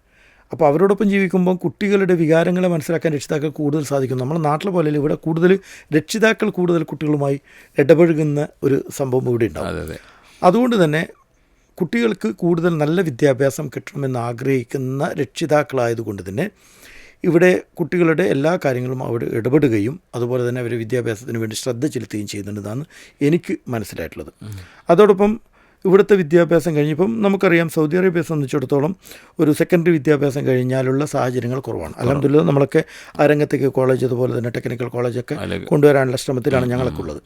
അപ്പോൾ അവരോടൊപ്പം ജീവിക്കുമ്പോൾ കുട്ടികളുടെ വികാരങ്ങളെ മനസ്സിലാക്കാൻ രക്ഷിതാക്കൾ കൂടുതൽ സാധിക്കും. നമ്മുടെ നാട്ടിലെ പോലെ ഇവിടെ കൂടുതൽ രക്ഷിതാക്കൾ കൂടുതൽ കുട്ടികളുമായി ഇടപഴകുന്ന ഒരു സംഭവം ഇവിടെ ഉണ്ടാവും. അതുകൊണ്ട് തന്നെ കുട്ടികൾക്ക് കൂടുതൽ നല്ല വിദ്യാഭ്യാസം കിട്ടണമെന്ന് ആഗ്രഹിക്കുന്ന രക്ഷിതാക്കളായതുകൊണ്ട് തന്നെ ഇവിടെ കുട്ടികളുടെ എല്ലാ കാര്യങ്ങളും അവിടെ ഇടപെടുകയും അതുപോലെ തന്നെ അവർ വിദ്യാഭ്യാസത്തിന് വേണ്ടി ശ്രദ്ധ ചെലുത്തുകയും ചെയ്യുന്നുണ്ടെന്നാണ് എനിക്ക് മനസ്സിലായിട്ടുള്ളത്. അതോടൊപ്പം ഇവിടുത്തെ വിദ്യാഭ്യാസം കഴിഞ്ഞിപ്പം നമുക്കറിയാം സൗദി അറേബ്യയെ സംബന്ധിച്ചിടത്തോളം ഒരു സെക്കൻഡറി വിദ്യാഭ്യാസം കഴിഞ്ഞാലുള്ള സാഹചര്യങ്ങൾ കുറവാണ്. അൽഹംദുലില്ലാ നമ്മളൊക്കെ ആ രംഗത്തേക്ക് കോളേജ് അതുപോലെ തന്നെ ടെക്നിക്കൽ കോളേജൊക്കെ കൊണ്ടുവരാനുള്ള ശ്രമത്തിലാണ് ഞങ്ങളൊക്കെ ഉള്ളത്.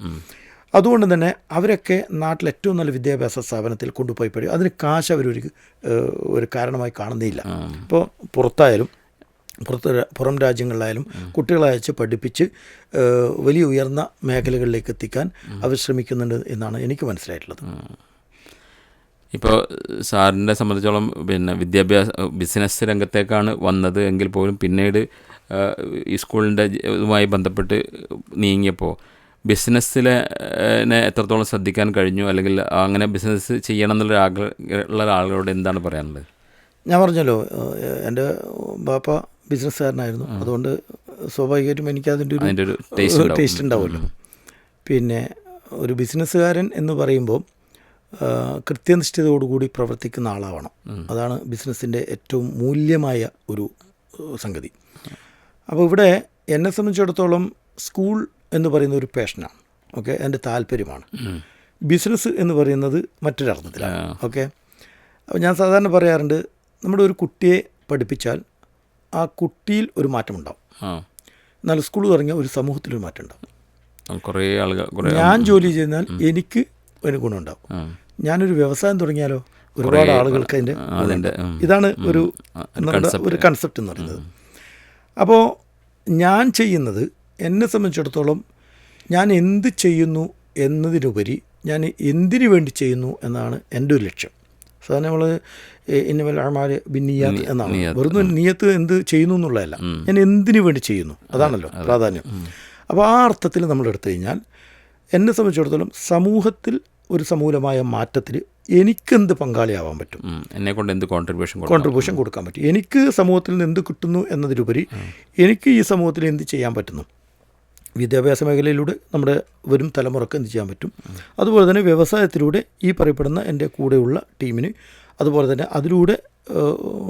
അതുകൊണ്ട് തന്നെ അവരൊക്കെ നാട്ടിൽ ഏറ്റവും നല്ല വിദ്യാഭ്യാസ സ്ഥാപനത്തിൽ കൊണ്ടുപോയി പഠിക്കും. അതിന് കാശ് ഒരു കാരണമായി കാണുന്നില്ല. ഇപ്പോൾ പുറം രാജ്യങ്ങളിലായാലും കുട്ടികളെ അയച്ച് പഠിപ്പിച്ച് വലിയ ഉയർന്ന മേഖലകളിലേക്ക് എത്തിക്കാൻ അവർ ശ്രമിക്കുന്നുണ്ട് എന്നാണ് എനിക്ക് മനസ്സിലായിട്ടുള്ളത്. ഇപ്പോൾ സാറിനെ സംബന്ധിച്ചോളം ബിസിനസ് രംഗത്തേക്കാണ് വന്നത് എങ്കിൽ പോലും പിന്നീട് ഈ സ്കൂളിൻ്റെ ഇതുമായി ബന്ധപ്പെട്ട് നീങ്ങിയപ്പോൾ ബിസിനസ്സിനെ എത്രത്തോളം ശ്രദ്ധിക്കാൻ കഴിഞ്ഞു, അല്ലെങ്കിൽ അങ്ങനെ ബിസിനസ് ചെയ്യണം എന്നുള്ള ആഗ്രഹമുള്ള ആളുകളോട് എന്താണ് പറയാനുള്ളത്? ഞാൻ പറഞ്ഞല്ലോ, എൻ്റെ ബാപ്പ ബിസിനസ്സുകാരനായിരുന്നു. അതുകൊണ്ട് സ്വാഭാവികമായിട്ടും എനിക്കതിൻ്റെ ഒരു ടേസ്റ്റ് ഉണ്ടാവുമല്ലോ. പിന്നെ ഒരു ബിസിനസ്സുകാരൻ എന്ന് പറയുമ്പോൾ കൃത്യനിഷ്ഠതയോടുകൂടി പ്രവർത്തിക്കുന്ന ആളാവണം. അതാണ് ബിസിനസ്സിൻ്റെ ഏറ്റവും മൂല്യമായ ഒരു സംഗതി. അപ്പോൾ ഇവിടെ എന്നെ സംബന്ധിച്ചിടത്തോളം സ്കൂൾ എന്ന് പറയുന്ന ഒരു പാഷനാണ്. ഓക്കെ, എൻ്റെ താല്പര്യമാണ്. ബിസിനസ് എന്ന് പറയുന്നത് മറ്റൊരർത്ഥത്തിലാണ്. ഓക്കെ, അപ്പോൾ ഞാൻ സാധാരണ പറയാറുണ്ട്, നമ്മുടെ ഒരു കുട്ടിയെ പഠിപ്പിച്ചാൽ ആ കുട്ടിയിൽ ഒരു മാറ്റമുണ്ടാവും. എന്നാൽ സ്കൂൾ തുടങ്ങിയ ഒരു സമൂഹത്തിലൊരു മാറ്റം ഉണ്ടാവും. കുറേ ആളുകൾ ഞാൻ ജോലി ചെയ്യുന്നാൽ എനിക്ക് ഒരു ഗുണമുണ്ടാവും. ഞാനൊരു വ്യവസായം തുടങ്ങിയാലോ ഒരുപാട് ആളുകൾക്ക് അതിൻ്റെ ഇതാണ് ഒരു കൺസെപ്റ്റ് എന്ന് പറയുന്നത്. അപ്പോൾ ഞാൻ ചെയ്യുന്നത് എന്നെ സംബന്ധിച്ചിടത്തോളം ഞാൻ എന്ത് ചെയ്യുന്നു എന്നതിനുപരി ഞാൻ എന്തിനു വേണ്ടി ചെയ്യുന്നു എന്നാണ് എൻ്റെ ഒരു ലക്ഷ്യം. സാധാരണ നമ്മൾ ഇന്നമൽ അഅ്മാലു ബിന്നിയാത്ത് എന്നാണ്, വെറുതെ നിയത്ത് എന്ത് ചെയ്യുന്നു എന്നുള്ളതല്ല, ഞാൻ എന്തിനു വേണ്ടി ചെയ്യുന്നു അതാണല്ലോ പ്രാധാന്യം. അപ്പോൾ ആ അർത്ഥത്തിൽ നമ്മൾ എടുത്തു കഴിഞ്ഞാൽ എന്നെ സംബന്ധിച്ചിടത്തോളം സമൂഹത്തിൽ ഒരു സമൂലമായ മാറ്റത്തിൽ എനിക്കെന്ത് പങ്കാളിയാവാൻ പറ്റും, എന്നെക്കൊണ്ട് എന്ത് കോൺട്രിബ്യൂഷൻ കൊടുക്കാൻ പറ്റും, എനിക്ക് സമൂഹത്തിൽ നിന്ന് എന്ത് കിട്ടുന്നു എന്നതിലുപരി എനിക്ക് ഈ സമൂഹത്തിൽ എന്ത് ചെയ്യാൻ പറ്റുന്നു. വിദ്യാഭ്യാസ മേഖലയിലൂടെ നമ്മുടെ വരും തലമുറക്ക് എന്ത് ചെയ്യാൻ പറ്റും, അതുപോലെ തന്നെ വ്യവസായത്തിലൂടെ ഈ പറയപ്പെടുന്ന എൻ്റെ കൂടെയുള്ള ടീമിന്, അതുപോലെ തന്നെ അതിലൂടെ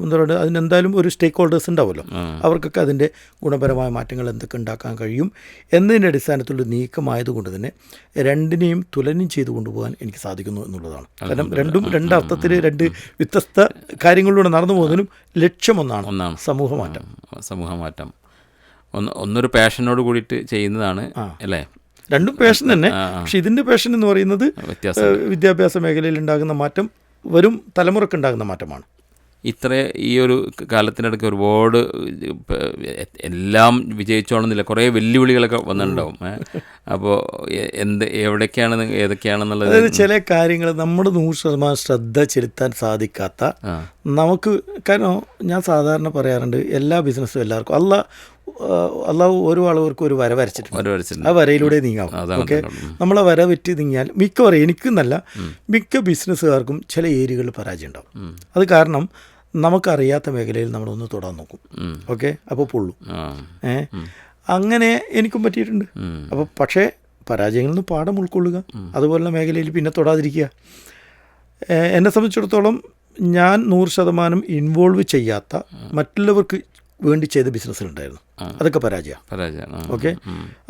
എന്താ പറയുക, അതിനെന്തായാലും ഒരു സ്റ്റേക്ക് ഹോൾഡേഴ്സ് ഉണ്ടാവുമല്ലോ, അവർക്കൊക്കെ അതിൻ്റെ ഗുണപരമായ മാറ്റങ്ങൾ എന്തൊക്കെ ഉണ്ടാക്കാൻ കഴിയും എന്നതിൻ്റെ അടിസ്ഥാനത്തിലുള്ള നീക്കമായതുകൊണ്ട് തന്നെ രണ്ടിനെയും തുലനം ചെയ്തു കൊണ്ടുപോകാൻ എനിക്ക് സാധിക്കുന്നു എന്നുള്ളതാണ്. കാരണം രണ്ടർത്ഥത്തിൽ രണ്ട് വ്യത്യസ്ത കാര്യങ്ങളിലൂടെ നടന്നു പോകുന്നതിനും ലക്ഷ്യമൊന്നാണ്, സമൂഹമാറ്റം. ഒന്നൊരു പാഷനോട് കൂടിയിട്ട് ചെയ്യുന്നതാണ് അല്ലേ? രണ്ടും പാഷൻ തന്നെ. പക്ഷെ ഇതിൻ്റെ പാഷൻ എന്ന് പറയുന്നത് വിദ്യാഭ്യാസ മേഖലയിൽ ഉണ്ടാകുന്ന മാറ്റം വരും തലമുറക്ക് ഉണ്ടാകുന്ന മാറ്റമാണ്. ഇത്ര ഈ ഒരു കാലത്തിനിടയ്ക്ക് ഒരുപാട് എല്ലാം വിജയിച്ചോണമെന്നില്ല, കുറേ വെല്ലുവിളികളൊക്കെ വന്നിട്ടുണ്ടാവും. അപ്പോൾ ഏതൊക്കെയാണെന്നുള്ളത്, അതായത് ചില കാര്യങ്ങൾ നമ്മുടെ 100% ശ്രദ്ധ ചെലുത്താൻ സാധിക്കാത്ത നമുക്ക്, കാരണം ഞാൻ സാധാരണ പറയാറുണ്ട്, എല്ലാ ബിസിനസ്സും എല്ലാവർക്കും അള്ളാഹു ഓരോ ആളുകൾക്കും ഒരു വര വരച്ചിട്ടുണ്ട്, ആ വരയിലൂടെ നീങ്ങാവും. ഓക്കെ, നമ്മളെ വര വെറ്റി നീങ്ങിയാൽ മിക്കവാറും എനിക്കെന്നല്ല മിക്ക ബിസിനസ്സുകാർക്കും ചില ഏരിയകളിൽ പരാജയം ഉണ്ടാവും. അത് കാരണം നമുക്കറിയാത്ത മേഖലയിൽ നമ്മളൊന്ന് തൊടാൻ നോക്കും. ഓക്കെ, അപ്പോൾ പൊള്ളും. അങ്ങനെ എനിക്കും പറ്റിയിട്ടുണ്ട്. അപ്പോൾ പക്ഷേ പരാജയങ്ങളിൽ നിന്ന് പാഠം ഉൾക്കൊള്ളുക, അതുപോലുള്ള മേഖലയിൽ പിന്നെ തൊടാതിരിക്കുക. എന്നെ സംബന്ധിച്ചിടത്തോളം ഞാൻ 100% ഇൻവോൾവ് ചെയ്യാത്ത മറ്റുള്ളവർക്ക് വേണ്ടി ചെയ്ത ബിസിനസ്സുകളുണ്ടായിരുന്നു, അതൊക്കെ പരാജയം. ഓക്കെ,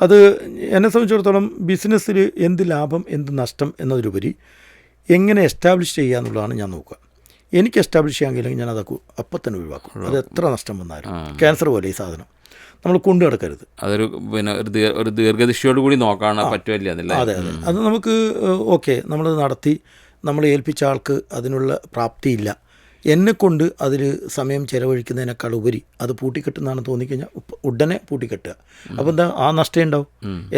അത് എന്നെ സംബന്ധിച്ചിടത്തോളം ബിസിനസ്സിൽ എന്ത് ലാഭം എന്ത് നഷ്ടം എന്നതിലുപരി എങ്ങനെ എസ്റ്റാബ്ലിഷ് ചെയ്യുക എന്നുള്ളതാണ് ഞാൻ നോക്കുക. എനിക്ക് എസ്റ്റാബ്ലിഷ് ചെയ്യാമെങ്കിലും ഞാൻ അതൊക്കെ അപ്പം തന്നെ ഒഴിവാക്കും. അത് എത്ര നഷ്ടം വന്നാലും. ക്യാൻസർ പോലെ ഈ സാധനം നമ്മൾ കൊണ്ടു കിടക്കരുത്. അതൊരു ഒരു ദീർഘദൃഷ്ടിയോട് കൂടി നോക്കാൻ പറ്റുമല്ല. അതെ, അത് നമുക്ക് ഓക്കെ, നമ്മളത് നടത്തി നമ്മൾ ഏൽപ്പിച്ച ആൾക്ക് അതിനുള്ള പ്രാപ്തിയില്ല, എന്നെക്കൊണ്ട് അതിൽ സമയം ചിലവഴിക്കുന്നതിനേക്കാൾ ഉപരി അത് പൂട്ടിക്കെട്ടുന്നതാണെന്ന് തോന്നിക്കഴിഞ്ഞാൽ ഉടനെ പൂട്ടിക്കെട്ടുക. അപ്പോൾ എന്താ, ആ നഷ്ടം ഉണ്ടാവും.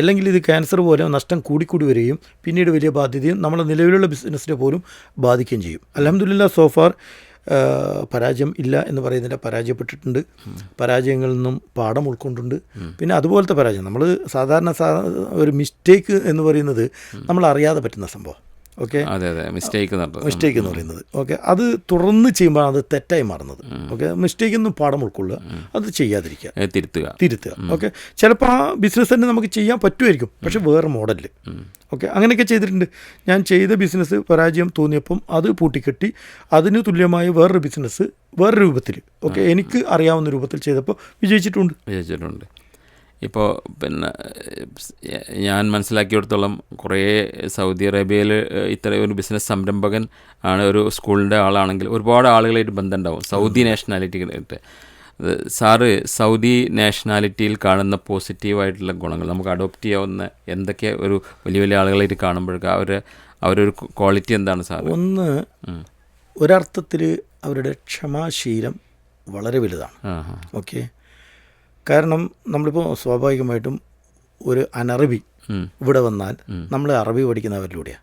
അല്ലെങ്കിൽ ഇത് ക്യാൻസർ പോലെ നഷ്ടം കൂടിക്കൂടി വരികയും പിന്നീട് വലിയ ബാധ്യതയും നമ്മളെ നിലവിലുള്ള ബിസിനസ്സിനെ പോലും ബാധിക്കുകയും ചെയ്യും. അൽഹംദുലില്ലാ സോഫാർ പരാജയം ഇല്ല എന്ന് പറയുന്നില്ല, പരാജയപ്പെട്ടിട്ടുണ്ട്. പരാജയങ്ങളിൽ നിന്നും പാഠം ഉൾക്കൊണ്ടുണ്ട്. പിന്നെ അതുപോലത്തെ പരാജയം, നമ്മൾ സാധാരണ ഒരു മിസ്റ്റേക്ക് എന്ന് പറയുന്നത് നമ്മൾ അറിയാതെ പറ്റുന്ന സംഭവം. ഓക്കെ, മിസ്റ്റേക്ക് എന്ന് പറയുന്നത് ഓക്കെ, അത് തുറന്ന് ചെയ്യുമ്പോൾ അത് തെറ്റായി മാറുന്നത്. ഓക്കെ, മിസ്റ്റേക്കിൽ നിന്നും പാഠം ഉൾക്കൊള്ളുക, അത് ചെയ്യാതിരിക്കുക, തിരുത്തുക. ഓക്കെ, ചിലപ്പോൾ ആ ബിസിനസ് തന്നെ നമുക്ക് ചെയ്യാൻ പറ്റുമായിരിക്കും, പക്ഷെ വേറെ മോഡലിൽ. ഓക്കെ, അങ്ങനെയൊക്കെ ചെയ്തിട്ടുണ്ട്. ഞാൻ ചെയ്ത ബിസിനസ് പരാജയം തോന്നിയപ്പം അത് പൂട്ടിക്കെട്ടി അതിന് തുല്യമായ വേറൊരു ബിസിനസ് വേറെ രൂപത്തിൽ, ഓക്കെ, എനിക്ക് അറിയാവുന്ന രൂപത്തിൽ ചെയ്തപ്പോൾ വിജയിച്ചിട്ടുണ്ട്. ഇപ്പോൾ പിന്നെ ഞാൻ മനസ്സിലാക്കിയിടത്തോളം കുറേ സൗദി അറേബ്യയിൽ ഇത്രയും ഒരു ബിസിനസ് സംരംഭകൻ ആണ്, ഒരു സ്കൂളിൻ്റെ ആളാണെങ്കിൽ ഒരുപാട് ആളുകളായിട്ട് ബന്ധമുണ്ടാവും സൗദി നാഷണാലിറ്റിയായിട്ട്. സാറ് സൗദി നാഷണാലിറ്റിയിൽ കാണുന്ന പോസിറ്റീവായിട്ടുള്ള ഗുണങ്ങൾ നമുക്ക് അഡോപ്റ്റ് ചെയ്യാവുന്ന എന്തൊക്കെ ഒരു വലിയ വലിയ ആളുകളായിട്ട് കാണുമ്പോഴേക്കും അവരൊരു ക്വാളിറ്റി എന്താണ് സാർ? ഒന്ന്, ഒരർത്ഥത്തിൽ അവരുടെ ക്ഷമാശീലം വളരെ വലുതാണ്. ഓക്കെ, കാരണം നമ്മളിപ്പോൾ സ്വാഭാവികമായിട്ടും ഒരു അനറബി ഇവിടെ വന്നാൽ നമ്മൾ അറബി പഠിക്കുന്നവരിലൂടെയാണ്.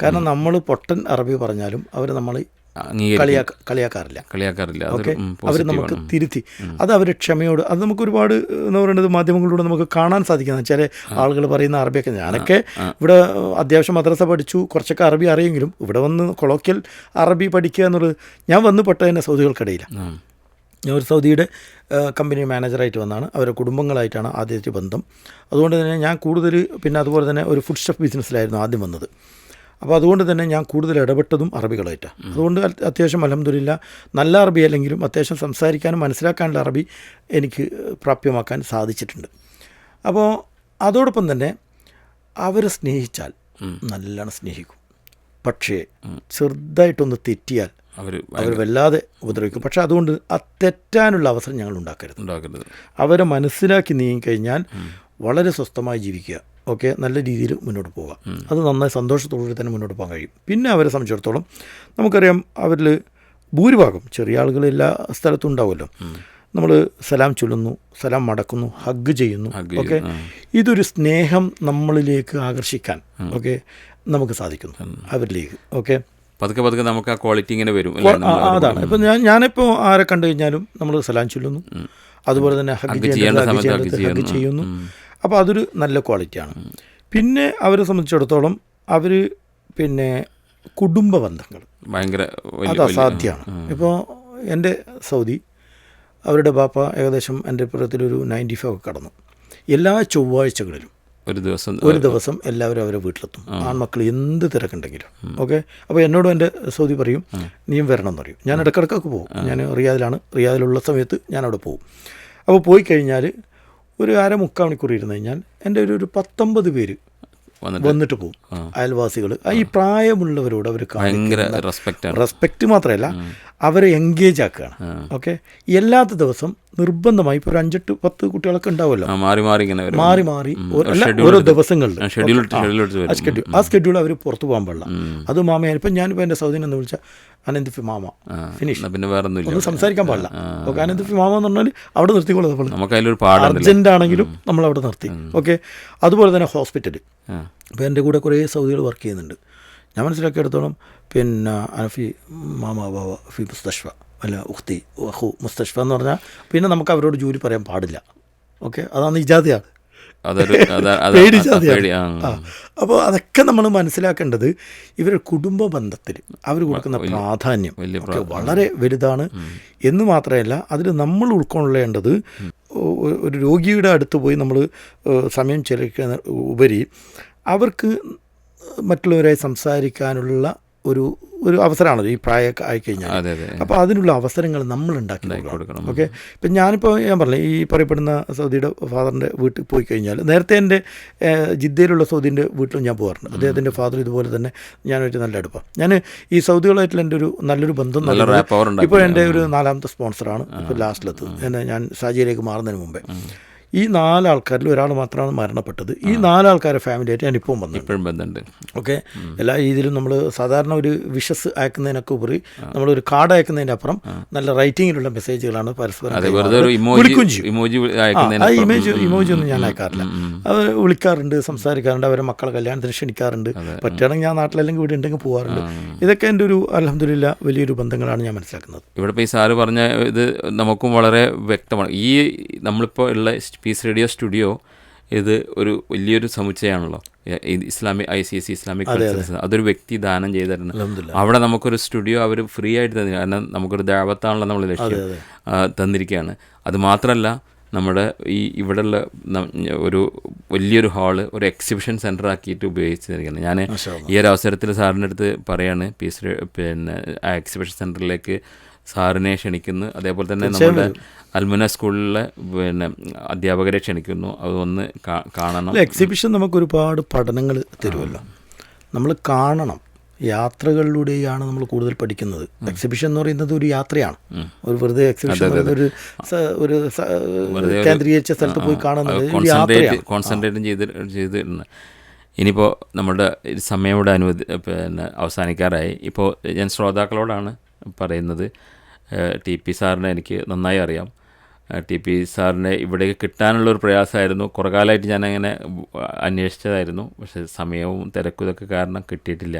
കാരണം നമ്മൾ പൊട്ടൻ അറബി പറഞ്ഞാലും അവർ നമ്മൾ കളിയാക്കാറില്ല. ഓക്കെ, അവർ നമുക്ക് തിരുത്തി, അത് അവർ ക്ഷമയോട്, അത് നമുക്ക് ഒരുപാട് എന്ന് പറയുന്നത് മാധ്യമങ്ങളിലൂടെ നമുക്ക് കാണാൻ സാധിക്കുന്ന ചില ആളുകൾ പറയുന്ന അറബിയൊക്കെ. ഞാനൊക്കെ ഇവിടെ അത്യാവശ്യം മദ്രസ പഠിച്ചു, കുറച്ചൊക്കെ അറബി അറിയെങ്കിലും ഇവിടെ വന്ന് കൊളോക്കിയൽ അറബി പഠിക്കുക എന്നുള്ളത്, ഞാൻ വന്ന് പെട്ടതന്നെ സൗദികൾക്കിടയിലാണ്. ഞാൻ ഒരു സൗദിയുടെ കമ്പനി മാനേജറായിട്ട് വന്നാണ്, അവരുടെ കുടുംബങ്ങളായിട്ടാണ് ആദ്യത്തെ ബന്ധം. അതുകൊണ്ട് തന്നെ ഞാൻ കൂടുതൽ, പിന്നെ അതുപോലെ തന്നെ ഒരു ഫുഡ് സ്റ്റഫ് ബിസിനസ്സിലായിരുന്നു ആദ്യം വന്നത്. അപ്പോൾ അതുകൊണ്ട് തന്നെ ഞാൻ കൂടുതൽ ഇടപെട്ടതും അറബികളായിട്ടാണ്. അതുകൊണ്ട് അത്യാവശ്യം അൽഹംദുലില്ലാ നല്ല അറബി അല്ലെങ്കിലും അത്യാവശ്യം സംസാരിക്കാനും മനസ്സിലാക്കാനുള്ള അറബി എനിക്ക് പ്രാപ്യമാക്കാൻ സാധിച്ചിട്ടുണ്ട്. അപ്പോൾ അതോടൊപ്പം തന്നെ അവരെ സ്നേഹിച്ചാൽ നല്ലോണം സ്നേഹിക്കും, പക്ഷേ ചെറുതായിട്ടൊന്ന് തെറ്റിയാൽ അവർ വല്ലാതെ ഉപദ്രവിക്കും. പക്ഷെ അതുകൊണ്ട് ആ തെറ്റാനുള്ള അവസരം ഞങ്ങൾ ഉണ്ടാക്കരുത്. അവരെ മനസ്സിലാക്കി നീങ്ങിക്കഴിഞ്ഞാൽ വളരെ സ്വസ്ഥമായി ജീവിക്കുക. ഓക്കെ, നല്ല രീതിയിൽ മുന്നോട്ട് പോകാം. അത് നന്നായി സന്തോഷത്തോടുകൂടി തന്നെ മുന്നോട്ട് പോകാൻ കഴിയും. പിന്നെ അവരെ സംബന്ധിച്ചിടത്തോളം നമുക്കറിയാം, അവരിൽ ഭൂരിഭാഗം ചെറിയ ആളുകൾ എല്ലാ സ്ഥലത്തും ഉണ്ടാവുമല്ലോ. നമ്മൾ സലാം ചൊല്ലുന്നു, സലാം മടക്കുന്നു, ഹഗ് ചെയ്യുന്നു. ഓക്കെ, ഇതൊരു സ്നേഹം നമ്മളിലേക്ക് ആകർഷിക്കാൻ ഓക്കെ നമുക്ക് സാധിക്കുന്നു അവരിലേക്ക്. ഓക്കെ, പതുക്കെ നമുക്ക് ആ ക്വാളിറ്റി ഇങ്ങനെ വരും. അതാണ് ഇപ്പം ഞാനിപ്പോൾ ആരെ കണ്ടു കഴിഞ്ഞാലും നമ്മൾ സലാം ചൊല്ലുന്നു, അതുപോലെ തന്നെ ഹഗ് ചെയ്യുന്നു. അപ്പോൾ അതൊരു നല്ല ക്വാളിറ്റിയാണ്. പിന്നെ അവരെ സംബന്ധിച്ചിടത്തോളം അവർ പിന്നെ കുടുംബ ബന്ധങ്ങൾ ഭയങ്കര അത് അസാധ്യമാണ്. ഇപ്പോൾ എൻ്റെ സൗദി അവരുടെ ബാപ്പ ഏകദേശം എൻ്റെ പ്രായത്തിലൊരു 95 ഒക്കെ കടന്നു. എല്ലാ ചൊവ്വാഴ്ചകളിലും ഒരു ദിവസം എല്ലാവരും അവരെ വീട്ടിലെത്തും, ആൺമക്കൾ എന്ത് തിരക്കുണ്ടെങ്കിലും. ഓക്കെ, അപ്പോൾ എന്നോടും എൻ്റെ സൗദി പറയും നീയും വരണം എന്ന് പറയും. ഞാൻ ഇടയ്ക്കിടയ്ക്കൊക്കെ പോകും. ഞാൻ റിയാദിലുള്ള സമയത്ത് ഞാൻ അവിടെ പോകും. അപ്പോൾ പോയി കഴിഞ്ഞാൽ ഒരു 3/4 മണിക്കൂർ ഇരുന്ന് കഴിഞ്ഞാൽ എൻ്റെ ഒരു 19 പേര് വന്നിട്ട് പോകും. അയൽവാസികൾ ഈ പ്രായമുള്ളവരോട് അവർ റെസ്പെക്റ്റ് മാത്രമല്ല അവരെ എൻഗേജ് ആക്കുകയാണ്. ഓക്കെ, എല്ലാത്ത ദിവസം നിർബന്ധമായി ഇപ്പോൾ ഒരു 5-10 കുട്ടികളൊക്കെ ഉണ്ടാവുമല്ലോ, മാറി മാറി ഓരോ ദിവസങ്ങളിൽ ആ ഷെഡ്യൂൾ അവർ പുറത്തു പോകാൻ പാടില്ല. അത് മാമയാണ്. ഇപ്പം ഞാനിപ്പോൾ എൻ്റെ സൗദിനെ എന്ന് വിളിച്ചാൽ അനന്ത് മാമ ഫിനിഷ്, ഒന്നും സംസാരിക്കാൻ പാടില്ല. ഓക്കെ, അനന്ത് മാമ എന്ന് പറഞ്ഞാൽ അവിടെ നിർത്തിക്കൊള്ളുന്നത്, അർജന്റ് ആണെങ്കിലും നമ്മൾ അവിടെ നിർത്തി. ഓക്കെ, അതുപോലെ തന്നെ ഹോസ്പിറ്റൽ. ഇപ്പോൾ എൻ്റെ കൂടെ കുറേ സൗദികൾ വർക്ക് ചെയ്യുന്നുണ്ട്. ഞാൻ മനസ്സിലാക്കിയെടുത്തോളം പിന്നെ അനഫി മാമ ബാബ ഫി മുസ്തഷ്ഫ അല്ല ഉഖ്തി അഹു മുസ്തഷ്ഫ എന്ന് പറഞ്ഞാൽ പിന്നെ നമുക്ക് അവരോട് ജോലി പറയാൻ പാടില്ല. ഓക്കെ, അതാണ് ഇജാദയാണ്, പേടിജാതിയാണ്. അപ്പോൾ അതൊക്കെ നമ്മൾ മനസ്സിലാക്കേണ്ടത് ഇവരുടെ കുടുംബ ബന്ധത്തിൽ അവർ കൊടുക്കുന്ന പ്രാധാന്യം ഒക്കെ വളരെ വലുതാണ് എന്ന് മാത്രമല്ല, അതിൽ നമ്മൾ ഉൾക്കൊള്ളേണ്ടത് ഒരു രോഗിയുടെ അടുത്ത് പോയി നമ്മൾ സമയം ചെലവഴിക്കുന്ന ഉപരി അവർക്ക് മറ്റുള്ളവരായി സംസാരിക്കാനുള്ള ഒരു അവസരമാണത് ഈ പ്രായമൊക്കെ ആയിക്കഴിഞ്ഞാൽ. അപ്പോൾ അതിനുള്ള അവസരങ്ങൾ നമ്മൾ ഉണ്ടാക്കി കൊടുക്കണം. ഓക്കെ, ഇപ്പം ഞാൻ പറഞ്ഞില്ലേ ഈ പറയപ്പെടുന്ന സൗദിയുടെ ഫാദറിൻ്റെ വീട്ടിൽ പോയി കഴിഞ്ഞാൽ, നേരത്തെ എൻ്റെ ജിദ്ദയിലുള്ള സൗദിൻ്റെ വീട്ടിലും ഞാൻ പോകാറുണ്ട്. അദ്ദേഹത്തിൻ്റെ ഫാദർ ഇതുപോലെ തന്നെ ഞാനൊരു നല്ല അടുപ്പം. ഞാൻ ഈ സൗദികളായിട്ടുള്ള എൻ്റെ ഒരു നല്ലൊരു ബന്ധം ഇപ്പോൾ എൻ്റെ ഒരു 4ാമത്തെ സ്പോൺസറാണ് ഇപ്പോൾ ലാസ്റ്റിലെത്തത്. ഞാൻ ഷാജിയിലേക്ക് മാറുന്നതിന് മുമ്പേ ഈ 4 ആൾക്കാരിൽ ഒരാൾ മാത്രമാണ് മരണപ്പെട്ടത്. ഈ 4 ആൾക്കാരെ ഫാമിലിയായിട്ട് ഞാൻ ഇപ്പോഴും ബന്ധമുണ്ട്. ഓക്കെ, എല്ലാ രീതിയിലും നമ്മൾ സാധാരണ ഒരു വിഷസ് അയക്കുന്നതിനൊക്കെ ഉപരി നമ്മളൊരു കാർഡ് അയക്കുന്നതിൻ്റെ അപ്പുറം നല്ല റൈറ്റിങ്ങിലുള്ള മെസ്സേജുകളാണ് പരസ്പരം. ഇമോജി ഒന്നും ഞാൻ അയക്കാറില്ല. അവർ വിളിക്കാറുണ്ട്, സംസാരിക്കാറുണ്ട്, അവരെ മക്കളെ കല്യാണത്തിന് ക്ഷണിക്കാറുണ്ട്. പറ്റുകയാണെങ്കിൽ ഞാൻ നാട്ടിലല്ലെങ്കിൽ ഇവിടെ ഉണ്ടെങ്കിൽ പോകാറുണ്ട്. ഇതൊക്കെ എൻ്റെ ഒരു അൽഹംദുലില്ലാ വലിയൊരു ബന്ധങ്ങളാണ് ഞാൻ മനസ്സിലാക്കുന്നത്. ഇവിടെ ഇപ്പോൾ ഈ സാറ് പറഞ്ഞ ഇത് നമുക്കും വളരെ വ്യക്തമാണ്. ഈ നമ്മളിപ്പോൾ ഉള്ള പീസ് റേഡിയോ സ്റ്റുഡിയോ ഇത് ഒരു വലിയൊരു സമുച്ചയമാണല്ലോ. ഇസ്ലാമിക് ICC ഇസ്ലാമിക് കൾച്ചർ അതൊരു വ്യക്തി ദാനം ചെയ്തിരുന്നു. അവിടെ നമുക്കൊരു സ്റ്റുഡിയോ അവർ ഫ്രീ ആയിട്ട് തന്നില്ല. കാരണം നമുക്കൊരു ദഅവത്താണല്ലോ നമ്മൾ ലക്ഷ്യം തന്നിരിക്കുകയാണ്. അതുമാത്രമല്ല നമ്മുടെ ഇവിടെയുള്ള ഒരു വലിയൊരു ഹാള് ഒരു എക്സിബിഷൻ സെൻ്റർ ആക്കിയിട്ട് ഉപയോഗിച്ചിരിക്കുകയാണ്. ഞാൻ ഈ ഒരു അവസരത്തിൽ സാറിൻ്റെ അടുത്ത് പറയാണ് പിന്നെ ആ എക്സിബിഷൻ സെൻ്ററിലേക്ക് സാറിനെ ക്ഷണിക്കുന്നു. അതേപോലെ തന്നെ നമ്മുടെ അൽമുന സ്കൂളിലെ പിന്നെ അധ്യാപകരെ ക്ഷണിക്കുന്നു. അതൊന്ന് കാണണം. എക്സിബിഷൻ നമുക്ക് ഒരുപാട് പഠനങ്ങൾ തരുമല്ലോ, നമ്മൾ കാണണം. യാത്രകളിലൂടെയാണ് നമ്മൾ കൂടുതൽ പഠിക്കുന്നത്. എക്സിബിഷൻ എന്ന് പറയുന്നത് ഒരു യാത്രയാണ്. ഒരു വെറുതെ എക്സിബിഷൻ ഒരു കേന്ദ്രീകരിച്ച സ്ഥലത്ത് പോയി കാണുന്നത് കോൺസെൻട്രേറ്റും ചെയ്തിരുന്നു. ഇനിയിപ്പോൾ നമ്മുടെ സമയം ഇവിടെ പിന്നെ അവസാനിക്കാറായി. ഇപ്പോൾ ഞാൻ ശ്രോതാക്കളോടാണ് പറയുന്നത്, TP സാറിനെ എനിക്ക് നന്നായി അറിയാം. TP സാറിനെ ഇവിടേക്ക് കിട്ടാനുള്ളൊരു പ്രയാസമായിരുന്നു. കുറേ കാലമായിട്ട് ഞാനങ്ങനെ അന്വേഷിച്ചതായിരുന്നു. പക്ഷേ സമയവും തിരക്കും ഇതൊക്കെ കാരണം കിട്ടിയിട്ടില്ല.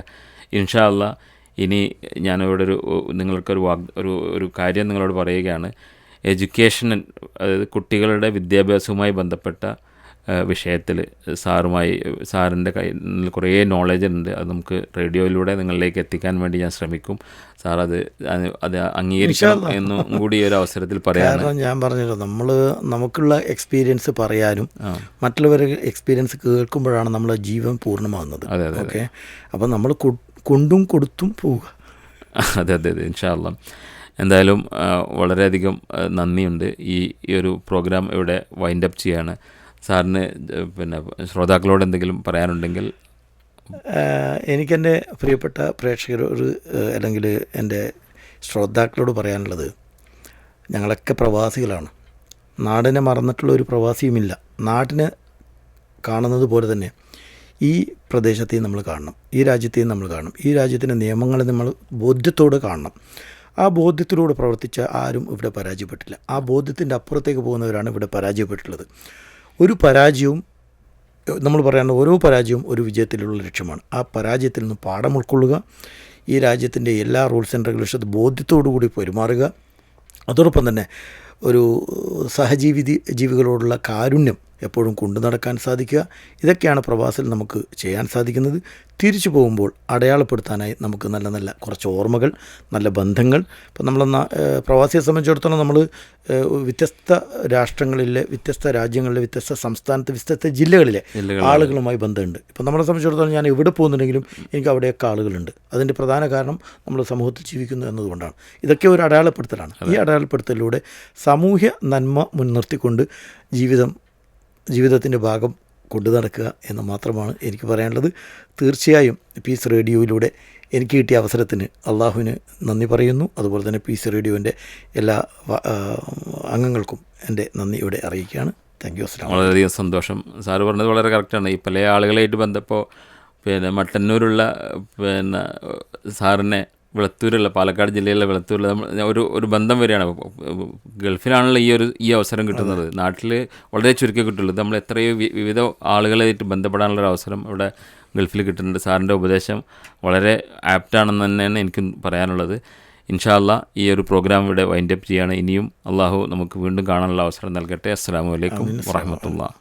ഇൻഷാ അല്ലാ ഇനി ഞാനിവിടെ ഒരു കാര്യം നിങ്ങളോട് പറയുകയാണ്. എഡ്യൂക്കേഷൻ, അതായത് കുട്ടികളുടെ വിദ്യാഭ്യാസവുമായി ബന്ധപ്പെട്ട വിഷയത്തിൽ സാറിൻ്റെ കയ്യിൽ കുറേ നോളജ് ഉണ്ട്. അത് നമുക്ക് റേഡിയോയിലൂടെ നിങ്ങളിലേക്ക് എത്തിക്കാൻ വേണ്ടി ഞാൻ ശ്രമിക്കും. സാർ അത് അംഗീകരിക്കണം എന്നും കൂടി ഒരു അവസരത്തിൽ പറയാം. ഞാൻ പറഞ്ഞല്ലോ, നമുക്കുള്ള എക്സ്പീരിയൻസ് പറയാനും മറ്റുള്ളവരുടെ എക്സ്പീരിയൻസ് കേൾക്കുമ്പോഴാണ് നമ്മളെ ജീവൻ പൂർണ്ണമാകുന്നത്. ഓക്കെ, അപ്പം നമ്മൾ കൊണ്ടും കൊടുത്തും പോവുക. അതെ ഇൻഷാ അല്ലാ. എന്തായാലും വളരെയധികം നന്ദിയുണ്ട്. ഈ ഒരു പ്രോഗ്രാം ഇവിടെ വൈൻഡപ്പ് ചെയ്യാണ്. സാറിന് പിന്നെ ശ്രോതാക്കളോട് എന്തെങ്കിലും പറയാനുണ്ടെങ്കിൽ? എനിക്കെൻ്റെ പ്രിയപ്പെട്ട പ്രേക്ഷകരോട് അല്ലെങ്കിൽ എൻ്റെ ശ്രോതാക്കളോട് പറയാനുള്ളത്, ഞങ്ങളൊക്കെ പ്രവാസികളാണ്. നാടിനെ മറന്നിട്ടുള്ള ഒരു പ്രവാസിയുമില്ല. നാടിനെ കാണുന്നത് പോലെ തന്നെ ഈ പ്രദേശത്തെയും നമ്മൾ കാണണം, ഈ രാജ്യത്തെയും നമ്മൾ കാണണം. ഈ രാജ്യത്തിൻ്റെ നിയമങ്ങളെ നമ്മൾ ബോധ്യത്തോടെ കാണണം. ആ ബോധ്യത്തിലൂടെ പ്രവർത്തിച്ച ആരും ഇവിടെ പരാജയപ്പെട്ടില്ല. ആ ബോധ്യത്തിൻ്റെ അപ്പുറത്തേക്ക് പോകുന്നവരാണ് ഇവിടെ പരാജയപ്പെട്ടുള്ളത്. ഒരു പരാജയവും, നമ്മൾ പറയുന്ന ഓരോ പരാജയവും ഒരു വിജയത്തിലുള്ള ലക്ഷ്യമാണ്. ആ പരാജയത്തിൽ നിന്ന് പാഠം ഉൾക്കൊള്ളുക, ഈ രാജ്യത്തിൻ്റെ എല്ലാ റൂൾസ് ആൻഡ് റെഗുലേഷൻസ് ബോധ്യത്തോടു കൂടി പെരുമാറുക, അതോടൊപ്പം തന്നെ ഒരു ജീവികളോടുള്ള കാരുണ്യം എപ്പോഴും കൊണ്ടു നടക്കാൻ സാധിക്കുക. ഇതൊക്കെയാണ് പ്രവാസിൽ നമുക്ക് ചെയ്യാൻ സാധിക്കുന്നത്. തിരിച്ചു പോകുമ്പോൾ അടയാളപ്പെടുത്താനായി നമുക്ക് നല്ല നല്ല കുറച്ച് ഓർമ്മകൾ, നല്ല ബന്ധങ്ങൾ. ഇപ്പം നമ്മളെന്ന പ്രവാസിയെ സംബന്ധിച്ചിടത്തോളം നമ്മൾ വ്യത്യസ്ത രാഷ്ട്രങ്ങളിലെ, വ്യത്യസ്ത രാജ്യങ്ങളിലെ, വ്യത്യസ്ത സംസ്ഥാനത്തെ, വ്യത്യസ്ത ജില്ലകളിലെ ആളുകളുമായി ബന്ധമുണ്ട്. ഇപ്പം നമ്മളെ സംബന്ധിച്ചിടത്തോളം ഞാൻ എവിടെ പോകുന്നുണ്ടെങ്കിലും എനിക്ക് അവിടെയൊക്കെ ആളുകളുണ്ട്. അതിൻ്റെ പ്രധാന കാരണം നമ്മൾ സമൂഹത്തിൽ ജീവിക്കുന്നു എന്നതുകൊണ്ടാണ്. ഇതൊക്കെ ഒരു അടയാളപ്പെടുത്തലാണ്. ഈ അടയാളപ്പെടുത്തലിലൂടെ സാമൂഹ്യ നന്മ മുൻനിർത്തിക്കൊണ്ട് ജീവിതത്തിൻ്റെ ഭാഗം കൊണ്ടു നടക്കുക എന്ന് മാത്രമാണ് എനിക്ക് പറയാനുള്ളത്. തീർച്ചയായും പീസ് റേഡിയോയിലൂടെ എനിക്ക് കിട്ടിയ അവസരത്തിന് അള്ളാഹുവിന് നന്ദി പറയുന്നു. അതുപോലെ തന്നെ പീസ് റേഡിയോൻ്റെ എല്ലാ അംഗങ്ങൾക്കും എൻ്റെ നന്ദി ഇവിടെ അറിയിക്കുകയാണ്. Thank you. അസ്സലാമു അലൈക്കും. വളരെയധികം സന്തോഷം. സാറ് പറഞ്ഞത് വളരെ കറക്റ്റാണ്. ഈ പല ആളുകളായിട്ട് ബന്ധപ്പോൾ മട്ടന്നൂരുള്ള സാറിനെ പാലക്കാട് ജില്ലയിലെ വിളത്തൂരിൽ ഒരു ബന്ധം വരികയാണ്. ഗൾഫിലാണല്ലോ ഈ അവസരം കിട്ടുന്നത്. നാട്ടിൽ വളരെ ചുരുക്കി കിട്ടുള്ളൂ. നമ്മൾ എത്രയോ വിവിധ ആളുകളായിട്ട് ബന്ധപ്പെടാനുള്ളൊരു അവസരം ഇവിടെ ഗൾഫിൽ കിട്ടുന്നുണ്ട്. സാറിൻ്റെ ഉപദേശം വളരെ ആപ്റ്റാണെന്ന് തന്നെയാണ് എനിക്ക് പറയാനുള്ളത്. ഇൻഷാ അല്ലാഹ് ഈ ഒരു പ്രോഗ്രാം ഇവിടെ വൈൻഡപ്പ് ചെയ്യുകയാണ്. ഇനിയും അള്ളാഹു നമുക്ക് വീണ്ടും കാണാനുള്ള അവസരം നൽകട്ടെ. അസ്സലാമു അലൈക്കും വറഹ്മത്തുള്ളാഹി.